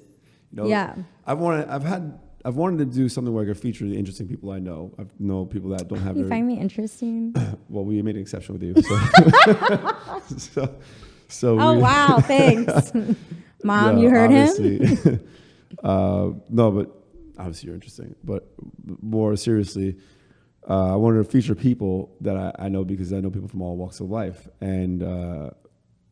Yeah. I've wanted to do something where I could feature the interesting people I know. I know people that don't have. You find me interesting? Well, we made an exception with you. Oh wow! Thanks, Mom. You heard him. No, but obviously you're interesting. But more seriously, I wanted to feature people that I know because I know people from all walks of life, and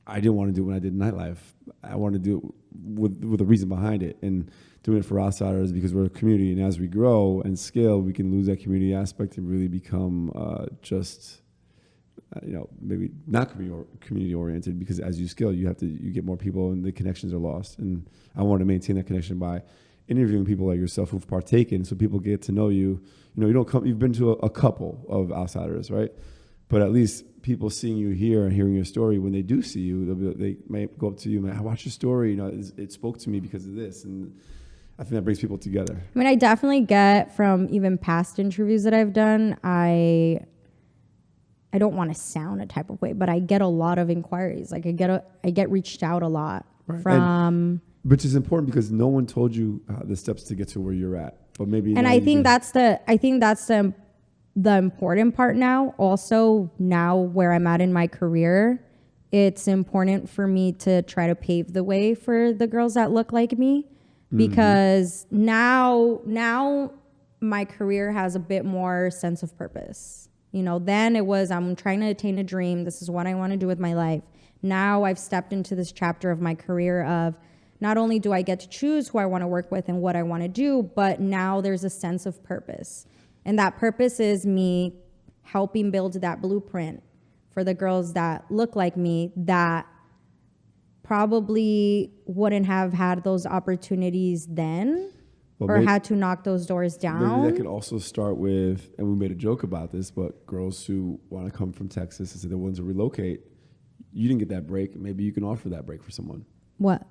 I didn't want to do it when I did nightlife. I wanted to do it with a reason behind it, and doing it for outsiders because we're a community, and as we grow and scale, we can lose that community aspect and really become maybe not community oriented, because as you scale, you get more people and the connections are lost. And I want to maintain that connection by interviewing people like yourself who've partaken, so people get to know you. You've been to a couple of outsiders, right? But at least people seeing you here and hearing your story, when they do see you, they may go up to you and I watched your story, it spoke to me because of this. And I think that brings people together. I mean, I definitely get from even past interviews that I've done, I I don't want to sound a type of way, but I get a lot of inquiries. Like I get reached out a lot from. Which is important because no one told you the steps to get to where you're at. But maybe. And I think that's the important part now. Also, now where I'm at in my career, it's important for me to try to pave the way for the girls that look like me, because now my career has a bit more sense of purpose. You know, then it was, I'm trying to attain a dream. This is what I want to do with my life. Now I've stepped into this chapter of my career of, not only do I get to choose who I want to work with and what I want to do, but now there's a sense of purpose. And that purpose is me helping build that blueprint for the girls that look like me that probably wouldn't have had those opportunities then, or had to knock those doors down. Maybe that could also start with, and we made a joke about this, but girls who want to come from Texas and say they're willing to relocate, you didn't get that break. Maybe you can offer that break for someone. What?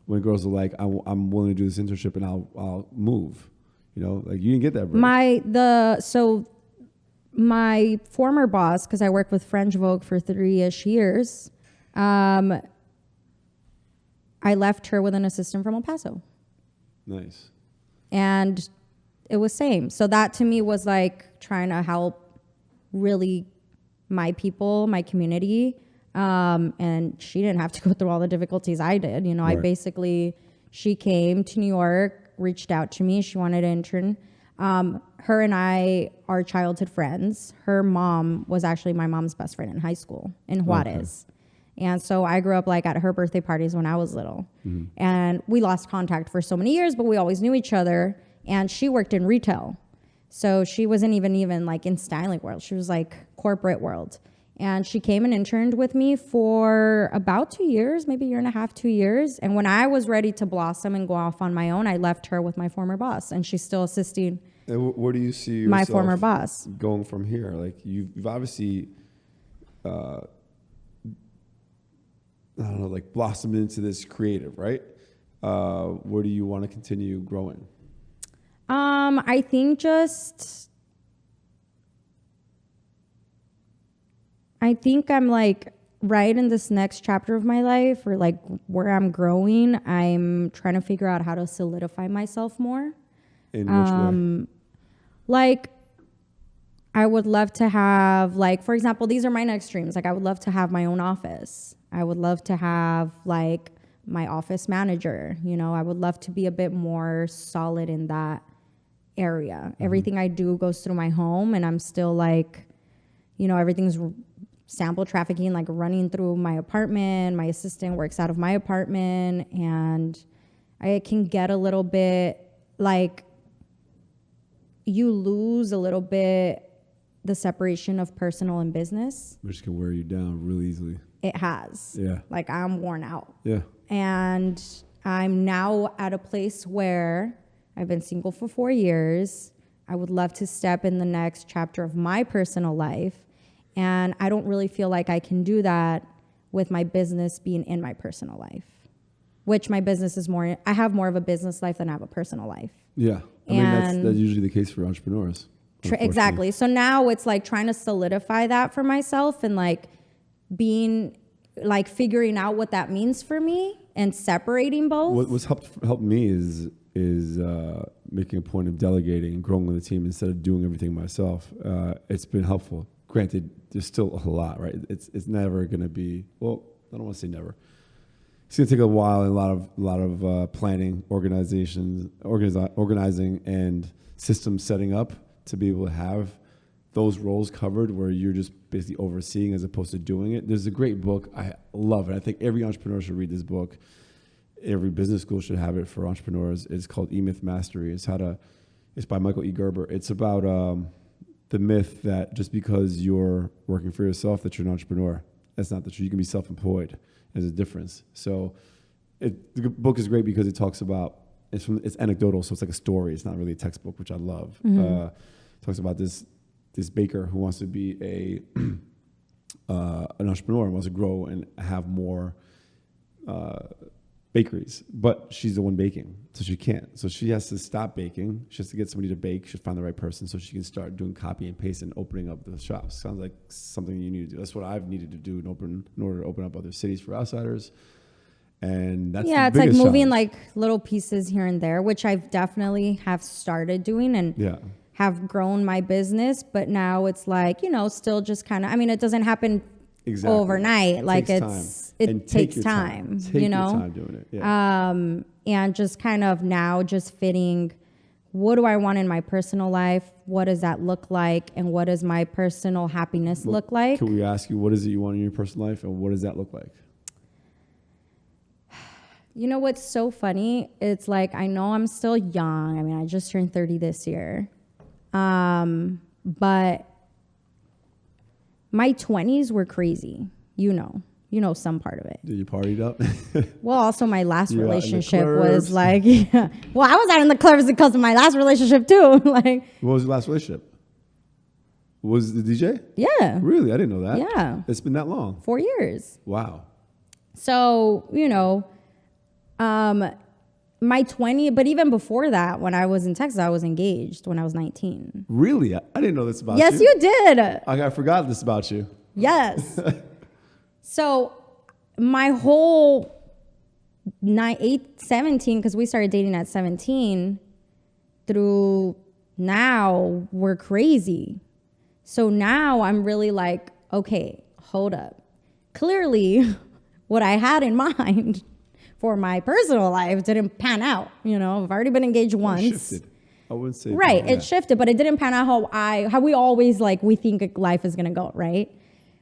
When girls are like, I'm willing to do this internship and I'll move, you know, like you didn't get that break. So my former boss, because I worked with French Vogue for 3-ish years, I left her with an assistant from El Paso. Nice. And it was same. So that to me was like trying to help really my people, my community. And she didn't have to go through all the difficulties I did. You know, Right. She came to New York, reached out to me. She wanted to intern. Her and I are childhood friends. Her mom was actually my mom's best friend in high school in Juarez. Okay. And so I grew up like at her birthday parties when I was little. Mm-hmm. And we lost contact for so many years, but we always knew each other. And she worked in retail. So she wasn't even like in styling world. She was like corporate world. And she came and interned with me for about 2 years, maybe a year and a half, 2 years. And when I was ready to blossom and go off on my own, I left her with my former boss. And she's still assisting And where do you see yourself my former boss going from here? Like you've obviously, I don't know, like blossomed into this creative, right? Where do you want to continue growing? I think I'm like right in this next chapter of my life, or like where I'm growing. I'm trying to figure out how to solidify myself more. In which way? Like I would love to have, like, for example, these are my next dreams. Like I would love to have my own office. I would love to have like my office manager. You know, I would love to be a bit more solid in that area. Mm-hmm. Everything I do goes through my home, and I'm still like, you know, everything's sample trafficking, like running through my apartment. My assistant works out of my apartment, and I can get a little bit like, you lose a little bit the separation of personal and business. Which can wear you down really easily. It has. Yeah. Like I'm worn out. Yeah. And I'm now at a place where I've been single for 4 years. I would love to step in the next chapter of my personal life. And I don't really feel like I can do that with my business being in my personal life, which my business is more, I have more of a business life than I have a personal life. Yeah. I mean, that's usually the case for entrepreneurs. Exactly. So now it's like trying to solidify that for myself, and like being like figuring out what that means for me and separating both. What's helped me is making a point of delegating and growing with the team instead of doing everything myself. It's been helpful. Granted, there's still a lot, right? It's never going to be, well, I don't want to say never. It's going to take a while and a lot of planning, organizing, and system setting up to be able to have those roles covered where you're just basically overseeing as opposed to doing it. There's a great book. I love it. I think every entrepreneur should read this book. Every business school should have it for entrepreneurs. It's called E-Myth Mastery. It's by Michael E. Gerber. It's about the myth that just because you're working for yourself that you're an entrepreneur. That's not the truth. You can be self-employed. There's a difference. So the book is great because it talks about, it's anecdotal, so it's like a story. It's not really a textbook, which I love. Mm-hmm. Talks about this baker who wants to be an entrepreneur and wants to grow and have more bakeries, but she's the one baking, so she can't. So she has to stop baking. She has to get somebody to bake. She find the right person so she can start doing copy and paste and opening up the shops. Sounds like something you need to do. That's what I've needed to do in order to open up other cities for outsiders. And that's yeah, the it's like biggest moving challenge. like little pieces here and there, which I've definitely have started doing and Yeah, have grown my business. But now it's like, still just kind of, I mean, it doesn't happen exactly. overnight. It like takes it time. takes time, Take your time doing it. Yeah. and just kind of now just fitting, what do I want in my personal life? What does that look like? And what does my personal happiness look like? Can we ask you, what is it you want in your personal life, and what does that look like? You know what's so funny? It's like, I know I'm still young. I mean, I just turned 30 this year. But my 20s were crazy. You know some part of it. Did you partied up? Well, also my last You were out in the relationship was clubs? like, yeah. Well, I was out in the clubs because of my last relationship too. Like, What was your last relationship? Was the DJ? yeah, Really? I didn't know that. yeah, It's been that long. 4 years. Wow. So, my 20, but even before that, when I was in Texas, I was engaged when I was 19. Really? I didn't know this about Yes, you. you did. I forgot this about you. Yes. So my whole 17, because we started dating at 17, through now, we're crazy. So now I'm really like, okay, hold up. Clearly, what I had in mind for my personal life didn't pan out. I've already been engaged It once. shifted. I wouldn't say Right, yeah. it shifted, but it didn't pan out how we always we think life is gonna go, right?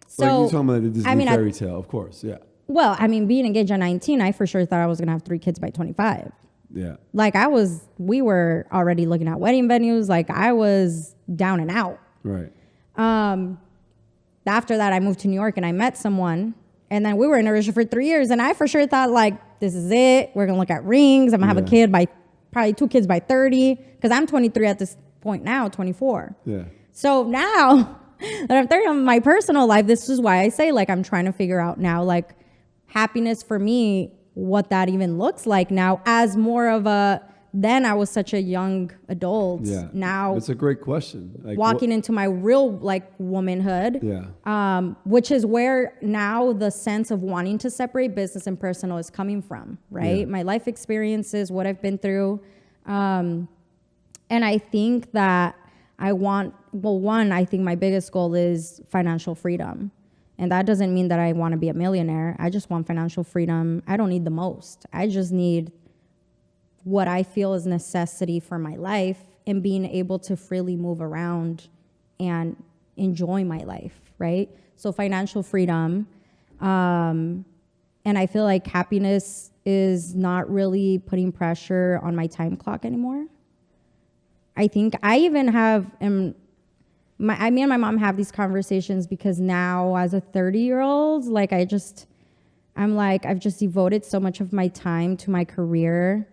So Like you're talking about the Disney I fairy tale, of course. Yeah. well, I mean, being engaged at 19, I for sure thought I was gonna have 3 kids by 25. Yeah. We were already looking at wedding venues. I was down and out. Right. After that, I moved to New York and I met someone, and then we were in a relationship for 3 years, and I for sure thought this is it. We're gonna look at rings. I'm gonna have a kid by probably 2 kids by 30, because I'm 23 at this point now, 24. Yeah. So now that I'm 30 in my personal life, this is why I say I'm trying to figure out now happiness for me, what that even looks like now, as more of a, then I was such a young adult. Yeah. Now It's a great question. walking into my real womanhood. Yeah. Which is where now the sense of wanting to separate business and personal is coming from, right? Yeah. My life experiences, what I've been through. And I think that I think my biggest goal is financial freedom. And that doesn't mean that I want to be a millionaire. I just want financial freedom. I don't need the most. I just need what I feel is necessity for my life, and being able to freely move around and enjoy my life, right? So financial freedom. And I feel like happiness is not really putting pressure on my time clock anymore. I think I even have, me and my mom have these conversations, because now as a 30-year-old, I've just devoted so much of my time to my career,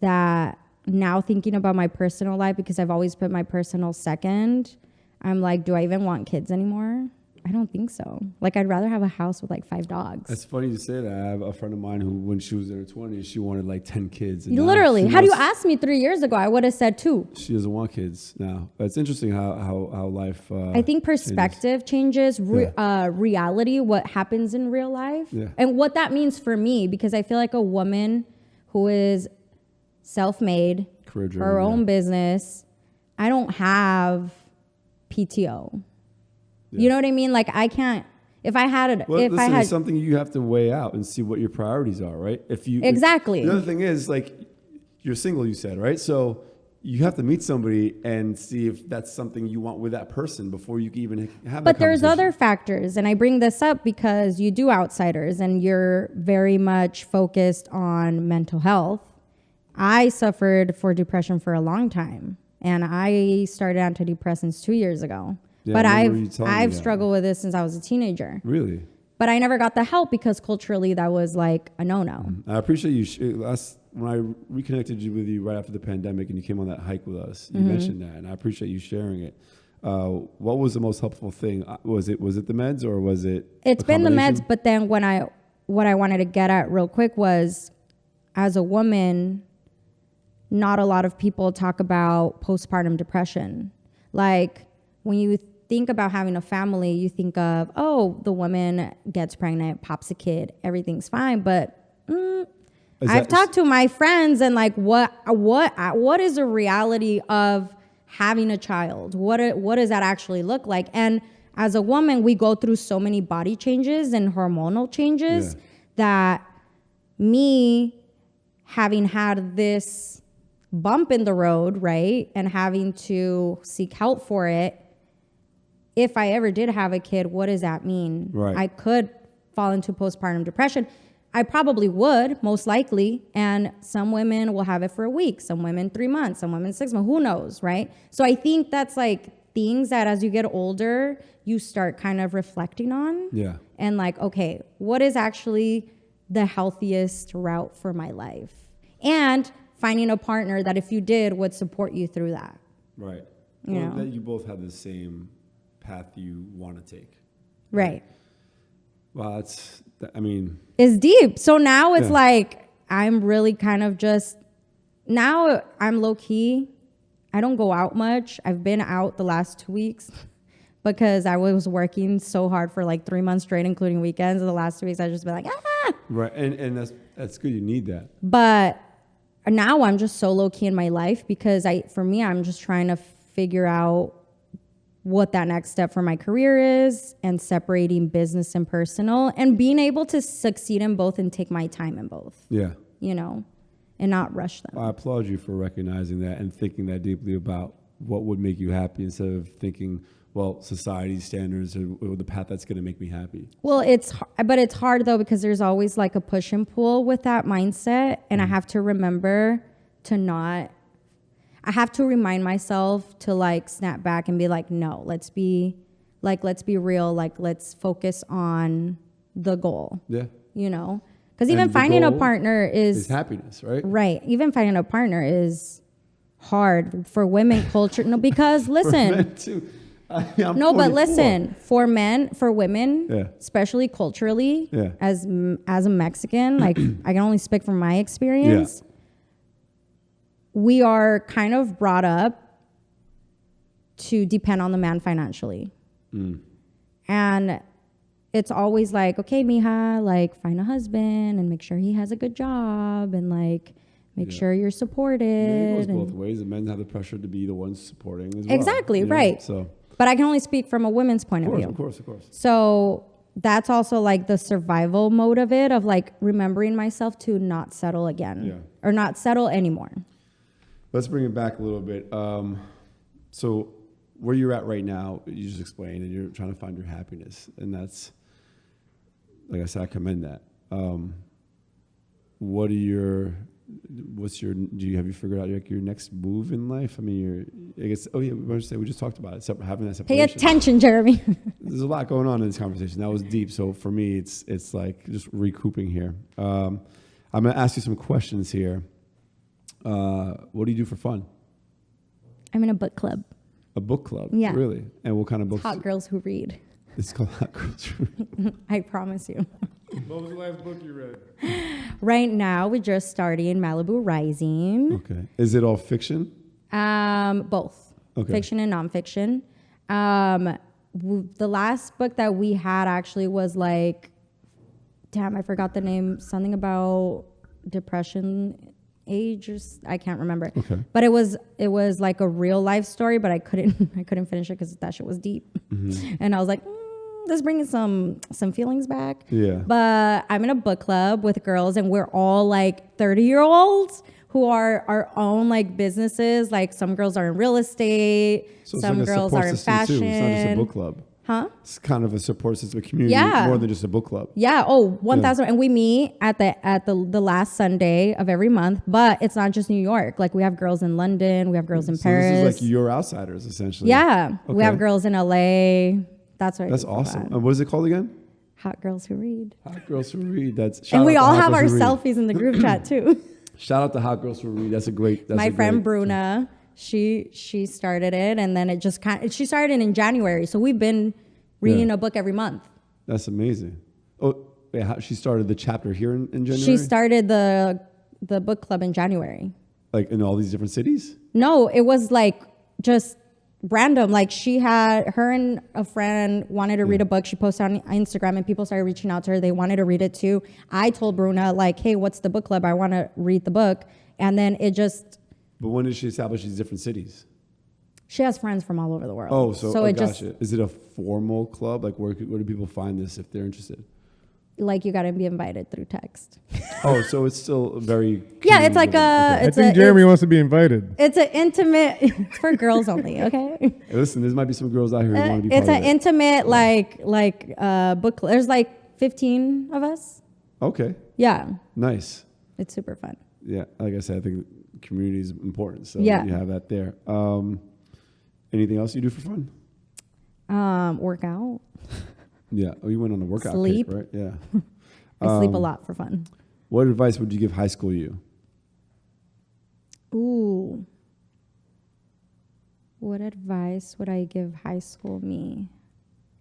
that now thinking about my personal life, because I've always put my personal second, I'm like, do I even want kids anymore? I don't think so. I'd rather have a house with 5 dogs. It's funny you say that. I have a friend of mine who, when she was in her 20s, she wanted 10 kids. And now Literally. she Had you wants- asked me 3 years ago, I would have said 2. She doesn't want kids now. But it's interesting how life. I think perspective changes, reality, what happens in real life, Yeah. and what that means for me, because I feel like a woman who is self-made, Career-driven, her own yeah. business, I don't have PTO. Yeah. You know what I mean? I can't. If I had it, Well, if listen, I had, it's something you have to weigh out and see what your priorities are, right? Exactly. The other thing is, you're single, you said, right? So you have to meet somebody and see if that's something you want with that person before you can even have. But that there's conversation. other factors, and I bring this up because you do outsiders, and you're very much focused on mental health. I suffered for depression for a long time, and I started antidepressants 2 years ago. Yeah, but I remember you telling me I've that. struggled with this since I was a teenager. Really. But I never got the help, because culturally that was a no-no. I appreciate you. When I reconnected with you right after the pandemic and you came on that hike with us, you mentioned that, and I appreciate you sharing it. What was the most helpful thing? Was it the meds, or was it? It's a been the combination? meds, but then when what I wanted to get at real quick was, as a woman, not a lot of people talk about postpartum depression. Like, when you think about having a family, you think of, oh, the woman gets pregnant, pops a kid, everything's fine. But I've talked to my friends, and like, what is the reality of having a child? What does that actually look like? And as a woman, we go through so many body changes and hormonal changes that me having had this bump in the road, right, and having to seek help for it, if I ever did have a kid, what does that mean? Right. I could fall into postpartum depression. I probably would, most likely. And some women will have it for a week, some women 3 months, some women 6 months, who knows, right? So I think that's like things that as you get older, you start kind of reflecting on. Yeah. And like, okay, what is actually the healthiest route for my life? And finding a partner that if you did would support you through that. Right. You Well, know? that you both have the same path you want to take. Right. Well, I mean, It's deep. So now it's Yeah. like, I'm really kind of just, now I'm low key. I don't go out much. I've been out the last 2 weeks because I was working so hard for like 3 months straight, including weekends. And the last 2 weeks, I just been like, ah. right. And that's good. You need that. But now I'm just so low key in my life because for me, I'm just trying to figure out what that next step for my career is, and separating business and personal, and being able to succeed in both and take my time in both, Yeah. you know, and not rush them. I applaud you for recognizing that and thinking that deeply about what would make you happy instead of thinking, well, society's standards or the path that's going to make me happy. Well, it's hard though, because there's always like a push and pull with that mindset. And I have to remember I have to remind myself to like snap back and be like, no, let's be real. Like, let's focus on the goal, Yeah. you know? Because even And the finding a goal partner is happiness, right? right. Even finding a partner is hard for women culture. No, because listen, For men too. I'm no, but 44. listen, for women, Yeah. especially culturally, Yeah. as a Mexican, like I can only speak from my experience. We are kind of brought up to depend on the man financially. And it's always like, okay, mija, like find a husband and make sure he has a good job and like make sure you're supported. It goes both and- ways. The men have the pressure to be the ones supporting as well. Exactly, you know? right. So, But I can only speak from a woman's point of view. of course. So that's also like the survival mode of it, of like remembering myself to not settle again or not settle anymore. Let's bring it back a little bit. So where you're at right now, you just explained, and you're trying to find your happiness. And that's, like I said, I commend that. Have you figured out your next move in life? I mean, we just talked about it, having that Pay separation. attention, Jeremy. There's a lot going on in this conversation. That was deep. So for me, it's like just recouping here. I'm going to ask you some questions here. What do you do for fun? I'm in a book club. A book club? Yeah. Really? And what kind of books? Hot girls who read. It's called Hot Girls. I promise you. What was the last book you read? Right now, we're just starting Malibu Rising. Okay. Is it all fiction? Both. Okay. Fiction and nonfiction. The last book that we had actually was like, damn, I forgot the name. Something about depression age, or I can't remember. Okay. But it was like a real life story, but I couldn't finish it because that shit was deep. Mm-hmm. And I was like, let's bring some feelings back. Yeah. But I'm in a book club with girls, and we're all like 30-year-olds who are our own like businesses. Like some girls are in real estate, So it's some like a girls support are in system fashion. too. It's not just a book club. Huh? It's kind of a support system, a community, Yeah. more than just a book club. Yeah. Oh, 1,000. And we meet at the last Sunday of every month. But it's not just New York. Like we have girls in London. We have girls in So Paris. this is like your outsiders, essentially. Yeah. We Okay. have girls in LA. That's right. That's awesome. And what is it called again? Hot girls who read. Hot Girls Who Read. And we all have our selfies in the group chat too. Shout out to Hot Girls Who Read. That's a great. My friend Bruna, she started it, and then it just she started it in January. So we've been reading a book every month. That's amazing. Oh, she started the chapter here in January? She started the book club in January. Like in all these different cities? No, it was like just random. Like her and a friend wanted to read a book. She posted on Instagram and people started reaching out to her. They wanted to read it too. I told Bruna like, hey, what's the book club? I want to read the book. And then it just... But when did she establish these different cities? She has friends from all over the world. Oh, so it gotcha. just... Is it a formal club? Like where do people find this if they're interested? Like you got to be invited through text. Oh, so it's still very... Yeah, it's like I think Jeremy wants to be invited. It's an intimate... It's for girls only, okay? Hey, listen, there might be some girls out here who want to be part It's of an it. intimate, book club. There's like 15 of us. Okay. Yeah. Nice. It's super fun. Yeah, like I said, I think community is important. So Yeah. you have that there. Anything else you do for fun? Work out. Yeah. Oh, you went on a workout Sleep. kick, right? Yeah. I sleep a lot for fun. What advice would you give high school you? Ooh. What advice would I give high school me?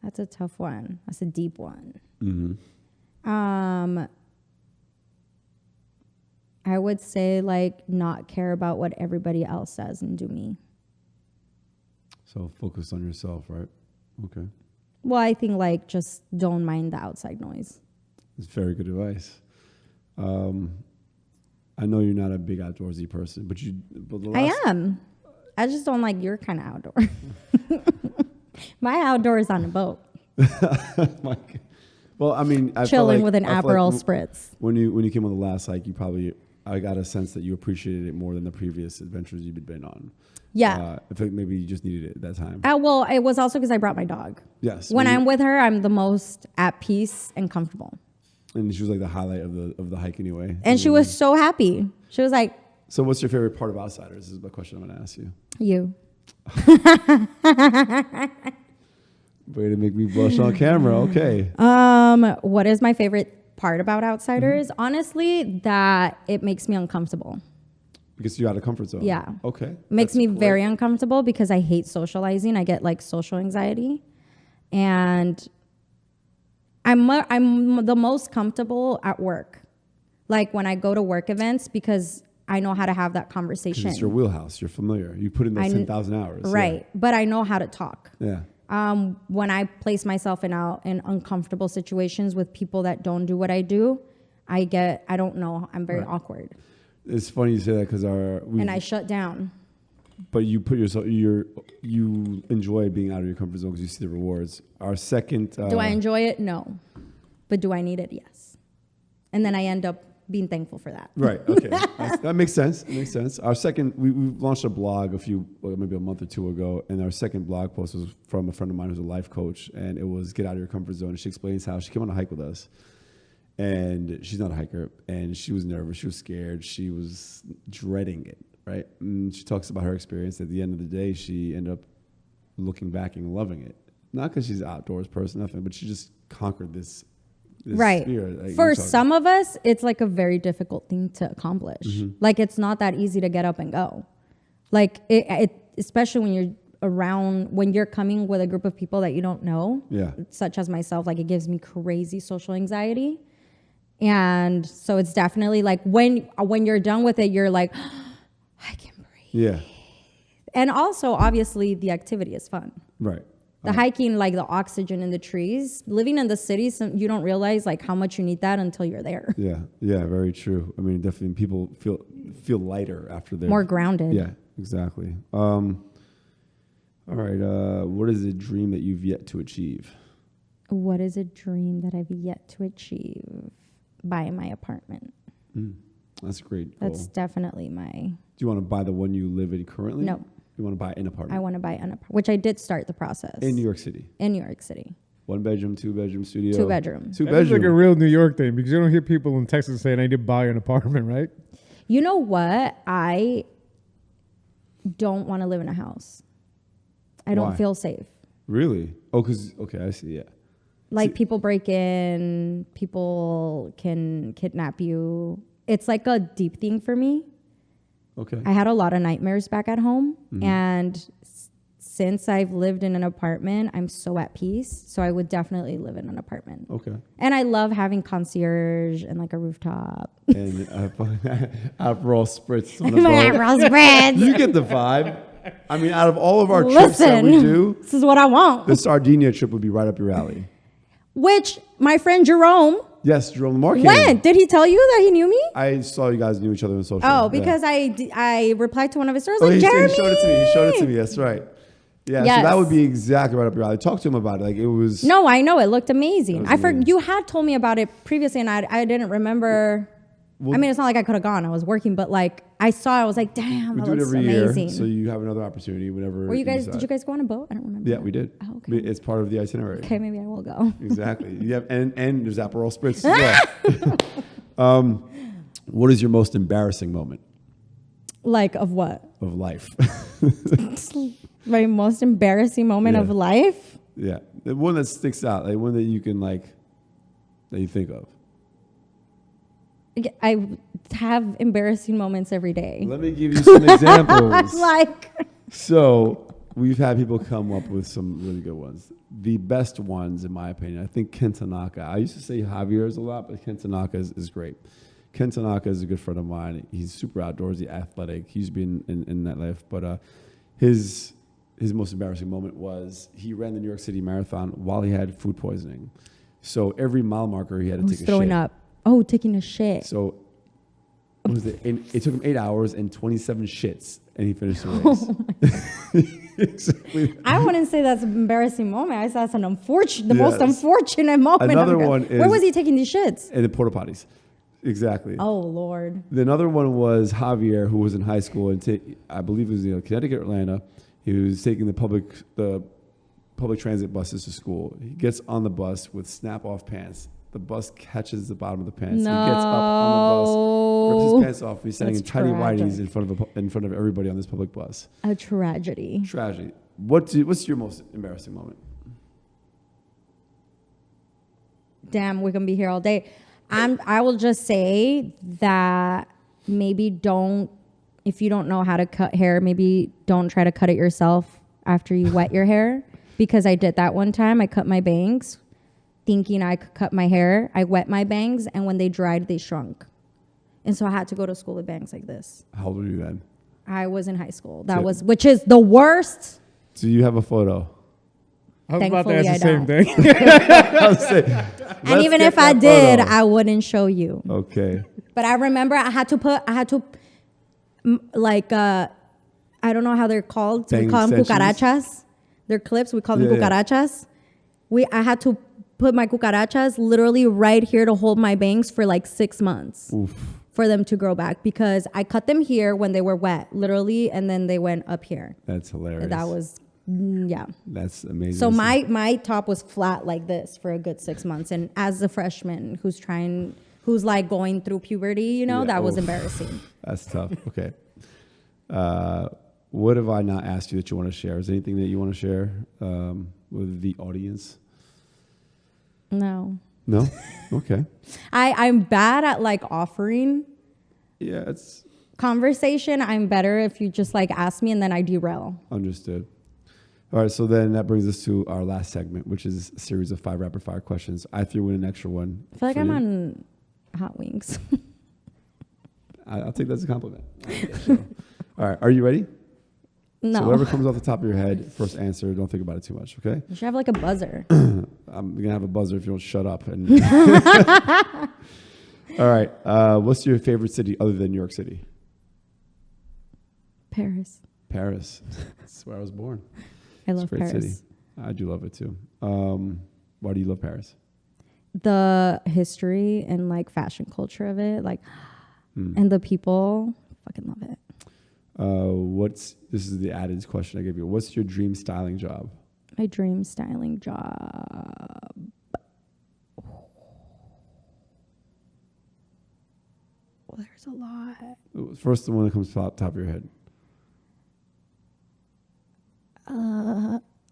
That's a tough one. That's a deep one. Mm-hmm. I would say like not care about what everybody else says and do me. So focus on yourself, right? Okay. Well, I think like just don't mind the outside noise. It's very good advice. I know you're not a big outdoorsy person, but I am. I just don't like your kind of outdoor. My outdoor is on a boat. Well, I mean, Chilling with an Aperol spritz. When you came on the last hike, I got a sense that you appreciated it more than the previous adventures you'd been on. Yeah. I think maybe you just needed it at that time. Well, it was also because I brought my dog. Yes. When I'm with her, I'm the most at peace and comfortable. And she was like the highlight of the hike anyway. And she was so happy. She was like, so what's your favorite part of Outsiders? This is the question I'm going to ask you. you. Way to make me blush on camera. Okay. What is my favorite part about Outsiders? Mm-hmm. Honestly, that it makes me uncomfortable. Because you're out of comfort zone. Yeah. Okay. Makes me very uncomfortable because I hate socializing. I get like social anxiety. And I'm the most comfortable at work. Like when I go to work events because I know how to have that conversation. It's your wheelhouse. You're familiar. You put in those 10,000 hours. Right. Yeah. But I know how to talk. Yeah. When I place myself in uncomfortable situations with people that don't do what I do, I don't know. I'm very awkward. It's funny you say that because and I shut down. But you put yourself, you enjoy being out of your comfort zone because you see the rewards. Our second. Do I enjoy it? No. But do I need it? Yes. And then I end up being thankful for that. Right. Okay. That makes sense. It makes sense. Our second, we launched a blog maybe a month or two ago, and our second blog post was from a friend of mine who's a life coach, and it was get out of your comfort zone. And she explains how she came on a hike with us, and she's not a hiker, and she was nervous, she was scared, she was dreading it, right? And she talks about her experience. At the end of the day, she ended up looking back and loving it. Not because she's an outdoors person, nothing, but she just conquered this right. spirit. Like for some of us, it's like a very difficult thing to accomplish. Mm-hmm. Like it's not that easy to get up and go. Like it especially when you're when you're coming with a group of people that you don't know, such as myself, like it gives me crazy social anxiety. And so it's definitely like when you're done with it, you're like, oh, I can breathe. Yeah. And also, obviously, the activity is fun. Right. The hiking, like the oxygen in the trees. Living in the city, you don't realize like how much you need that until you're there. Yeah. Yeah. Very true. I mean, definitely people feel lighter after they're more grounded. Yeah. Exactly. All right. What is a dream that you've yet to achieve? What is a dream that I've yet to achieve? Buy my apartment. That's a great goal. That's definitely my... Do you want to buy the one you live in currently? No. You want to buy an apartment? I want to buy an apartment, which I did start the process. In New York City? In New York City. 1 bedroom, 2 bedroom studio? 2 bedroom. 2 That's bedroom. like a real New York thing because you don't hear people in Texas saying I need to buy an apartment, right? You know what? I don't want to live in a house. I don't feel safe. Really? Oh, okay, I see, yeah. Like people break in, people can kidnap you. It's like a deep thing for me. Okay. I had a lot of nightmares back at home. Mm-hmm. And since I've lived in an apartment, I'm so at peace. So I would definitely live in an apartment. Okay. And I love having concierge and like a rooftop. And Aperol spritz on a My boat. Aperol spritz. You get the vibe. I mean, out of all of our trips that we do, this is what I want. the Sardinia trip would be right up your alley. Which my friend Jerome Yes, Jerome Lamar came. went. Did he tell you that he knew me? I saw you guys knew each other on social. Oh, Yeah. because I replied to one of his stories Oh, like, he Jeremy. showed it to me. He showed it to me. That's right. Yeah, Yes. so that would be exactly right up your alley. Talk to him about it. Like it was. No, I know. It looked amazing. That was amazing. You had told me about it previously, and I didn't remember. Well, I mean, it's not like I could have gone. I was working, but like I saw, I was like, damn, we that do it looks every amazing. year, so you have another opportunity whenever. Were you guys? decide. Did you guys go on a boat? I don't remember. Yeah, that. we did. Oh, okay. It's part of the itinerary. Okay, maybe I will go. Exactly. You have, and there's Aperol spritz as well. What is your most embarrassing moment Like of what? of life? My most embarrassing moment Yeah. of life. Yeah, the one that sticks out, like one that you can that you think of. I have embarrassing moments every day. Let me give you some examples. Like, So we've had people come up with some really good ones. The best ones, in my opinion, I think Ken Tanaka. I used to say Javier's a lot, but Ken Tanaka is great. Ken Tanaka is a good friend of mine. He's super outdoorsy, athletic. He's been in that life, but his most embarrassing moment was he ran the New York City Marathon while he had food poisoning. So every mile marker he had to I was take a throwing shit. up. Oh, taking a shit. So what was it? And it took him 8 hours and 27 shits, and he finished the race. Exactly. I wouldn't say that's an embarrassing moment. I say that's the Yes. most unfortunate moment. Another of- one Where is- was he taking these shits? And the porta potties. Exactly. Oh Lord. The another one was Javier, who was in high school and I believe it was Connecticut, Atlanta. He was taking the public transit buses to school. He gets on the bus with snap-off pants. The bus catches the bottom of the pants. No. He gets up on the bus, rips his pants off. He's standing That's in tidy whities tragic. in front of everybody on this public bus. A tragedy. Tragedy. What's your most embarrassing moment? Damn, we're gonna be here all day. I will just say that maybe if you don't know how to cut hair, maybe don't try to cut it yourself after you wet your hair. Because I did that one time. I cut my bangs thinking I could cut my hair. I wet my bangs, and when they dried, they shrunk. And so I had to go to school with bangs like this. How old were you then? I was in high school. So- Which is the worst. Do you have a photo? I was about to Thankfully, ask the I same don't. thing. I was saying, And let's even get if I that did, photo. I wouldn't show you. Okay. But I remember I had to I don't know how they're called. Bang We call them extensions? cucarachas. They're clips. We call them Yeah, yeah. cucarachas. I had to put my cucarachas literally right here to hold my bangs for like 6 months Oof. for them to grow back because I cut them here when they were wet, literally, and then they went up here. That's hilarious. That was, yeah. That's amazing. So my top was flat like this for a good 6 months. And as a freshman who's like going through puberty, Yeah, that was oof. embarrassing. That's tough. Okay. What have I not asked you that you want to share? Is there anything that you want to share with the audience? No. No? Okay. I'm bad at like offering Yeah, it's conversation. I'm better if you just like ask me and then I derail. understood. All right, so then that brings us to our last segment, which is a series of 5 rapid fire questions. I threw in an extra one. I feel like for I'm you. on Hot Wings. I'll take that as a compliment. All right, are you ready? No. So whatever comes off the top of your head, first answer. Don't think about it too much, okay? You should have like a buzzer. I'm gonna have a buzzer if you don't shut up. And all right, what's your favorite city other than New York City? Paris. Paris. That's where I was born. I It's love a great Paris. city. I do love it too. Why do you love Paris? The history and like fashion culture of it, like, and the people, fucking love it. This is the added question I gave you. What's your dream styling job? My dream styling job. Well, there's a lot. First, the one that comes to the top of your head.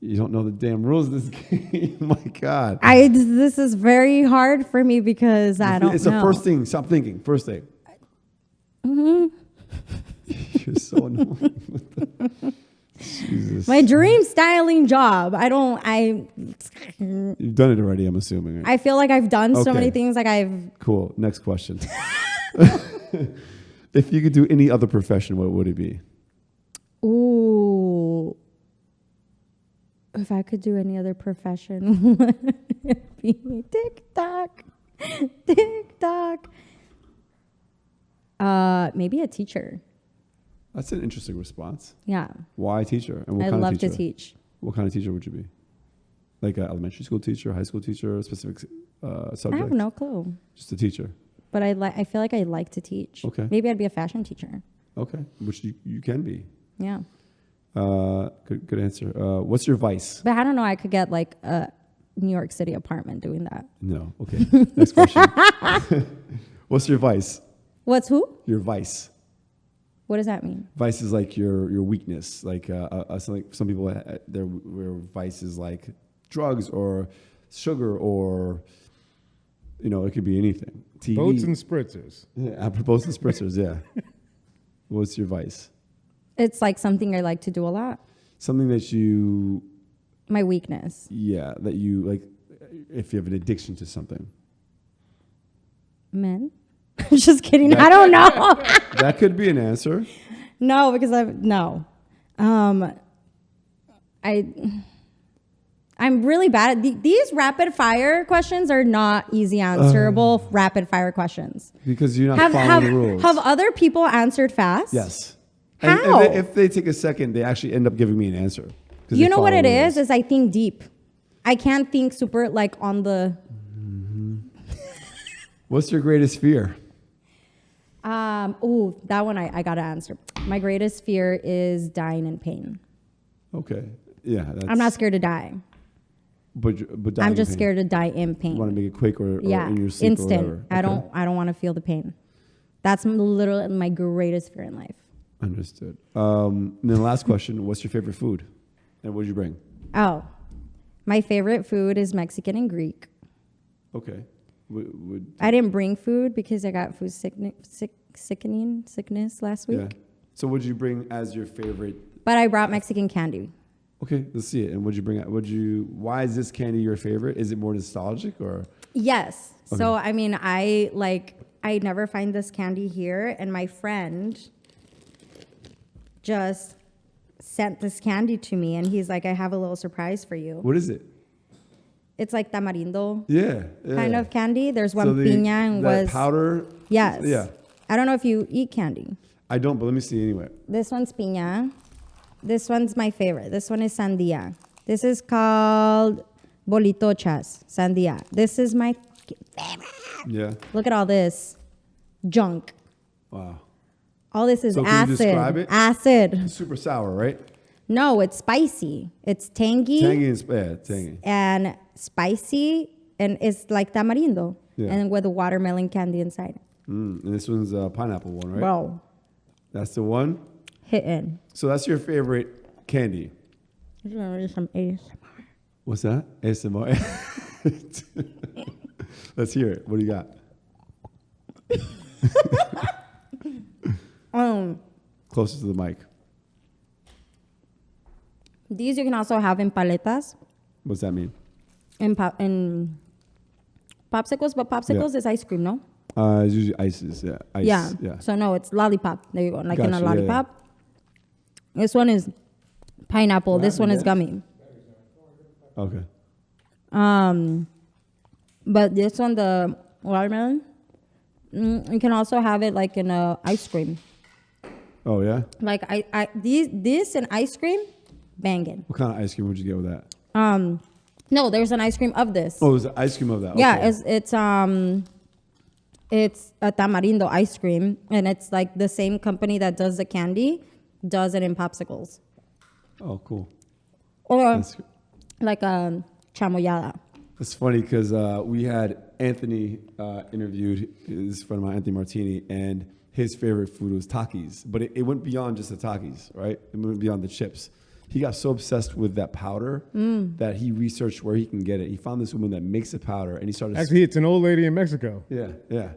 You don't know the damn rules of this game. My God. This is very hard for me because I don't It's know. the first thing. Stop thinking. First thing. You're so annoying. Jesus. Jesus. My dream styling job. You've done it already, I'm assuming. Right? I feel like I've done so Okay. many things. Like I've. Cool. Next question. If you could do any other profession, what would it be? Ooh. If I could do any other profession, would it be TikTok? TikTok. Maybe a teacher. That's an interesting response. Yeah. Why teacher? And what I kind love of teacher? to teach. What kind of teacher would you be? Like an elementary school teacher, high school teacher, a specific subject? I have no clue. Just a teacher. But I feel like I like to teach. Okay. Maybe I'd be a fashion teacher. Okay. Which you can be. Yeah. Good answer. What's your vice? But I don't know. I could get like a New York City apartment doing that. No. Okay. Next question. What's your vice? What's who? Your vice. What does that mean? Vice is like your weakness. Like some people, their vice is like drugs or sugar or, it could be anything. TV. Boats and spritzers. Yeah, boats and spritzers. Yeah. What's your vice? It's like something I like to do a lot. Something that you. My weakness. Yeah, that you like. If you have an addiction to something. Men? Just kidding. I don't know. That could be an answer. No, because I'm really bad at these rapid fire questions are not easy answerable rapid fire questions. Because you're not following the rules. Have other people answered fast? Yes. How? And if they take a second, they actually end up giving me an answer. You know what it is I think deep. I can't think super like on the. What's your greatest fear? That one I gotta answer. My greatest fear is dying in pain. Okay. Yeah. I'm not scared to die. But dying I'm in just pain. scared to die in pain. You want to make it quick or in your sleep instant. or whatever. I don't want to feel the pain. That's literally my greatest fear in life. Understood. And then the last question, what's your favorite food? And what did you bring? Oh, my favorite food is Mexican and Greek. Okay. I didn't bring food because I got food sickness last week. Yeah. So what did you bring as your favorite? But I brought Mexican candy. Okay, let's see it. And what did you bring? Why is this candy your favorite? Is it more nostalgic or? Yes. Okay. So, I mean, I never find this candy here. And my friend just sent this candy to me. And he's like, I have a little surprise for you. What is it? It's like tamarindo Yeah. kind of candy. There's one So piña and that was... powder? Yes. Yeah. I don't know if you eat candy. I don't, but let me see anyway. This one's piña. This one's my favorite. This one is sandia. This is called bolitochas, sandia. This is my favorite. Yeah. Look at all this junk. Wow. All this is So can you acid. describe it? Acid. Super sour, right? No, it's spicy. It's tangy. Tangy. And spicy, and it's like tamarindo. Yeah. And with a watermelon candy inside. And this one's a pineapple one, right? Bro, That's the one? hitting. So that's your favorite candy. This is really some ASMR. What's that? ASMR. Let's hear it. What do you got? Closer to the mic. These you can also have in paletas, What's that mean? in popsicles, but popsicles is ice cream, no? It's usually ices. Yeah. Ice. Yeah. So no, it's lollipop. There you go. Like in a Gotcha, yeah, lollipop. This one is pineapple. What This one is happened gummy. Okay. But this one, the watermelon, you can also have it like in a ice cream. Oh, yeah? Like this and ice cream, banging. What kind of ice cream would you get with that? No, there's an ice cream of this. Oh, there's an ice cream of that. Yeah, Okay. it's a tamarindo ice cream, and it's like the same company that does the candy does it in popsicles. Oh, cool. Or That's, like a chamoyada. it's funny because we had Anthony interviewed, this friend of mine, Anthony Martini, and his favorite food was Takis. But it went beyond just the Takis, right? It went beyond the chips. He got so obsessed with that powder that he researched where he can get it. He found this woman that makes the powder, and he started... Actually, it's an old lady in Mexico. Yeah.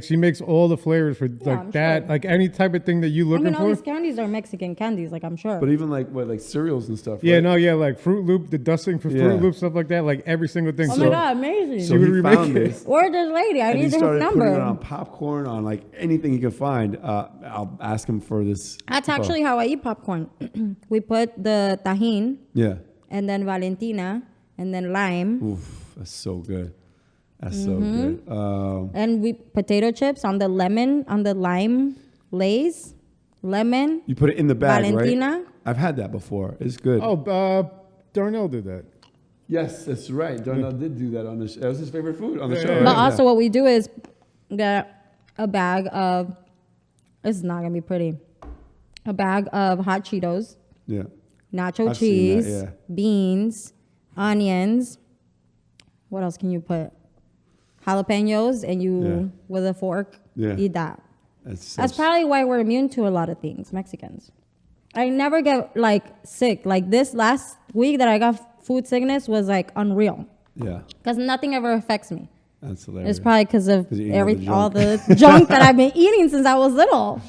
She makes all the flavors for I'm that, sure. like any type of thing that you I looking mean, all for. these candies are Mexican candies, like I'm sure. But even like cereals and stuff. Yeah, right? no, yeah, like Fruit Loop, the dusting for Yeah. Fruit Loop, stuff like that, like every single thing. Oh So my God, amazing. So She he would found remake it. this. Where's this lady? I And he need his started putting it on number. popcorn, on like anything he can find. I'll ask him for this. That's info. actually how I eat popcorn. We put the tajin Yeah. and then Valentina and then lime. Oof, that's so good. That's so good. And we potato chips on the lime Lay's. Lemon. You put it in the bag, Valentina? right? I've had that before. It's good. Oh, Darnell did that. Yes, that's right. Darnell did do that on the show. That was his favorite food on the Yeah, show. yeah, right? But also what we do is get a bag of, this is not going to be pretty, a bag of hot Cheetos, Yeah. nacho I've seen that, cheese, yeah. beans, onions. What else can you put? Jalapenos, and you, Yeah. with a fork, Yeah. eat that. That's That's probably why we're immune to a lot of things, Mexicans. I never get like sick. Like this last week that I got food sickness was like unreal yeah. because nothing ever affects me. That's hilarious. It's probably because of 'Cause you're eating all the all the junk that I've been eating since I was little.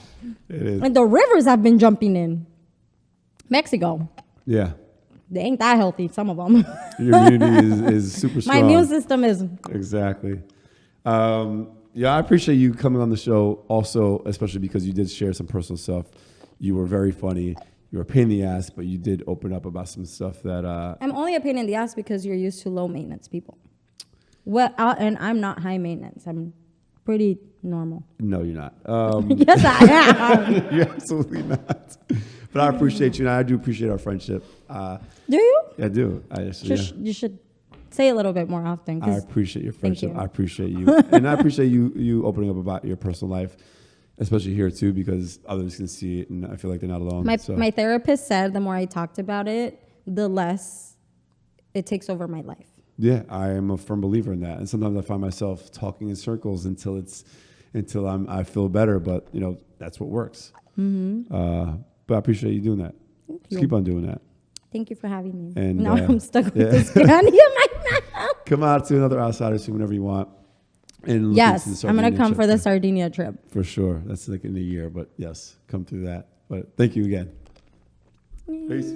It is. And the rivers I've been jumping in. Mexico, Yeah. they ain't that healthy, some of them. Your immunity is super My strong. immune system is, Exactly. Yeah, I appreciate you coming on the show also, especially because you did share some personal stuff. You were very funny. You were a pain in the ass, but you did open up about some stuff that... I'm only a pain in the ass because you're used to low maintenance people. Well, and I'm not high maintenance. I'm pretty normal. no, you're not. Yes, I am. You're absolutely not. But I appreciate you, and I do appreciate our friendship. Do you? I do. You should say a little bit more often. I 'Cause appreciate your Thank friendship. you. I appreciate you. And I appreciate you opening up about your personal life, especially here too, because others can see it, and I feel like they're not alone. my therapist said the more I talked about it, the less it takes over my life. Yeah, I am a firm believer in that. And sometimes I find myself talking in circles until I feel better. But that's what works. But I appreciate you doing that. Just keep on doing that. Thank you for having me. And, now I'm stuck with yeah. this candy in my mouth. Come out to another Outsider soon whenever you want. And look into Yes, the I'm going Sardinia to come for the trip. Sardinia trip. For sure. That's like in a year. But yes, come through that. But thank you again. Peace.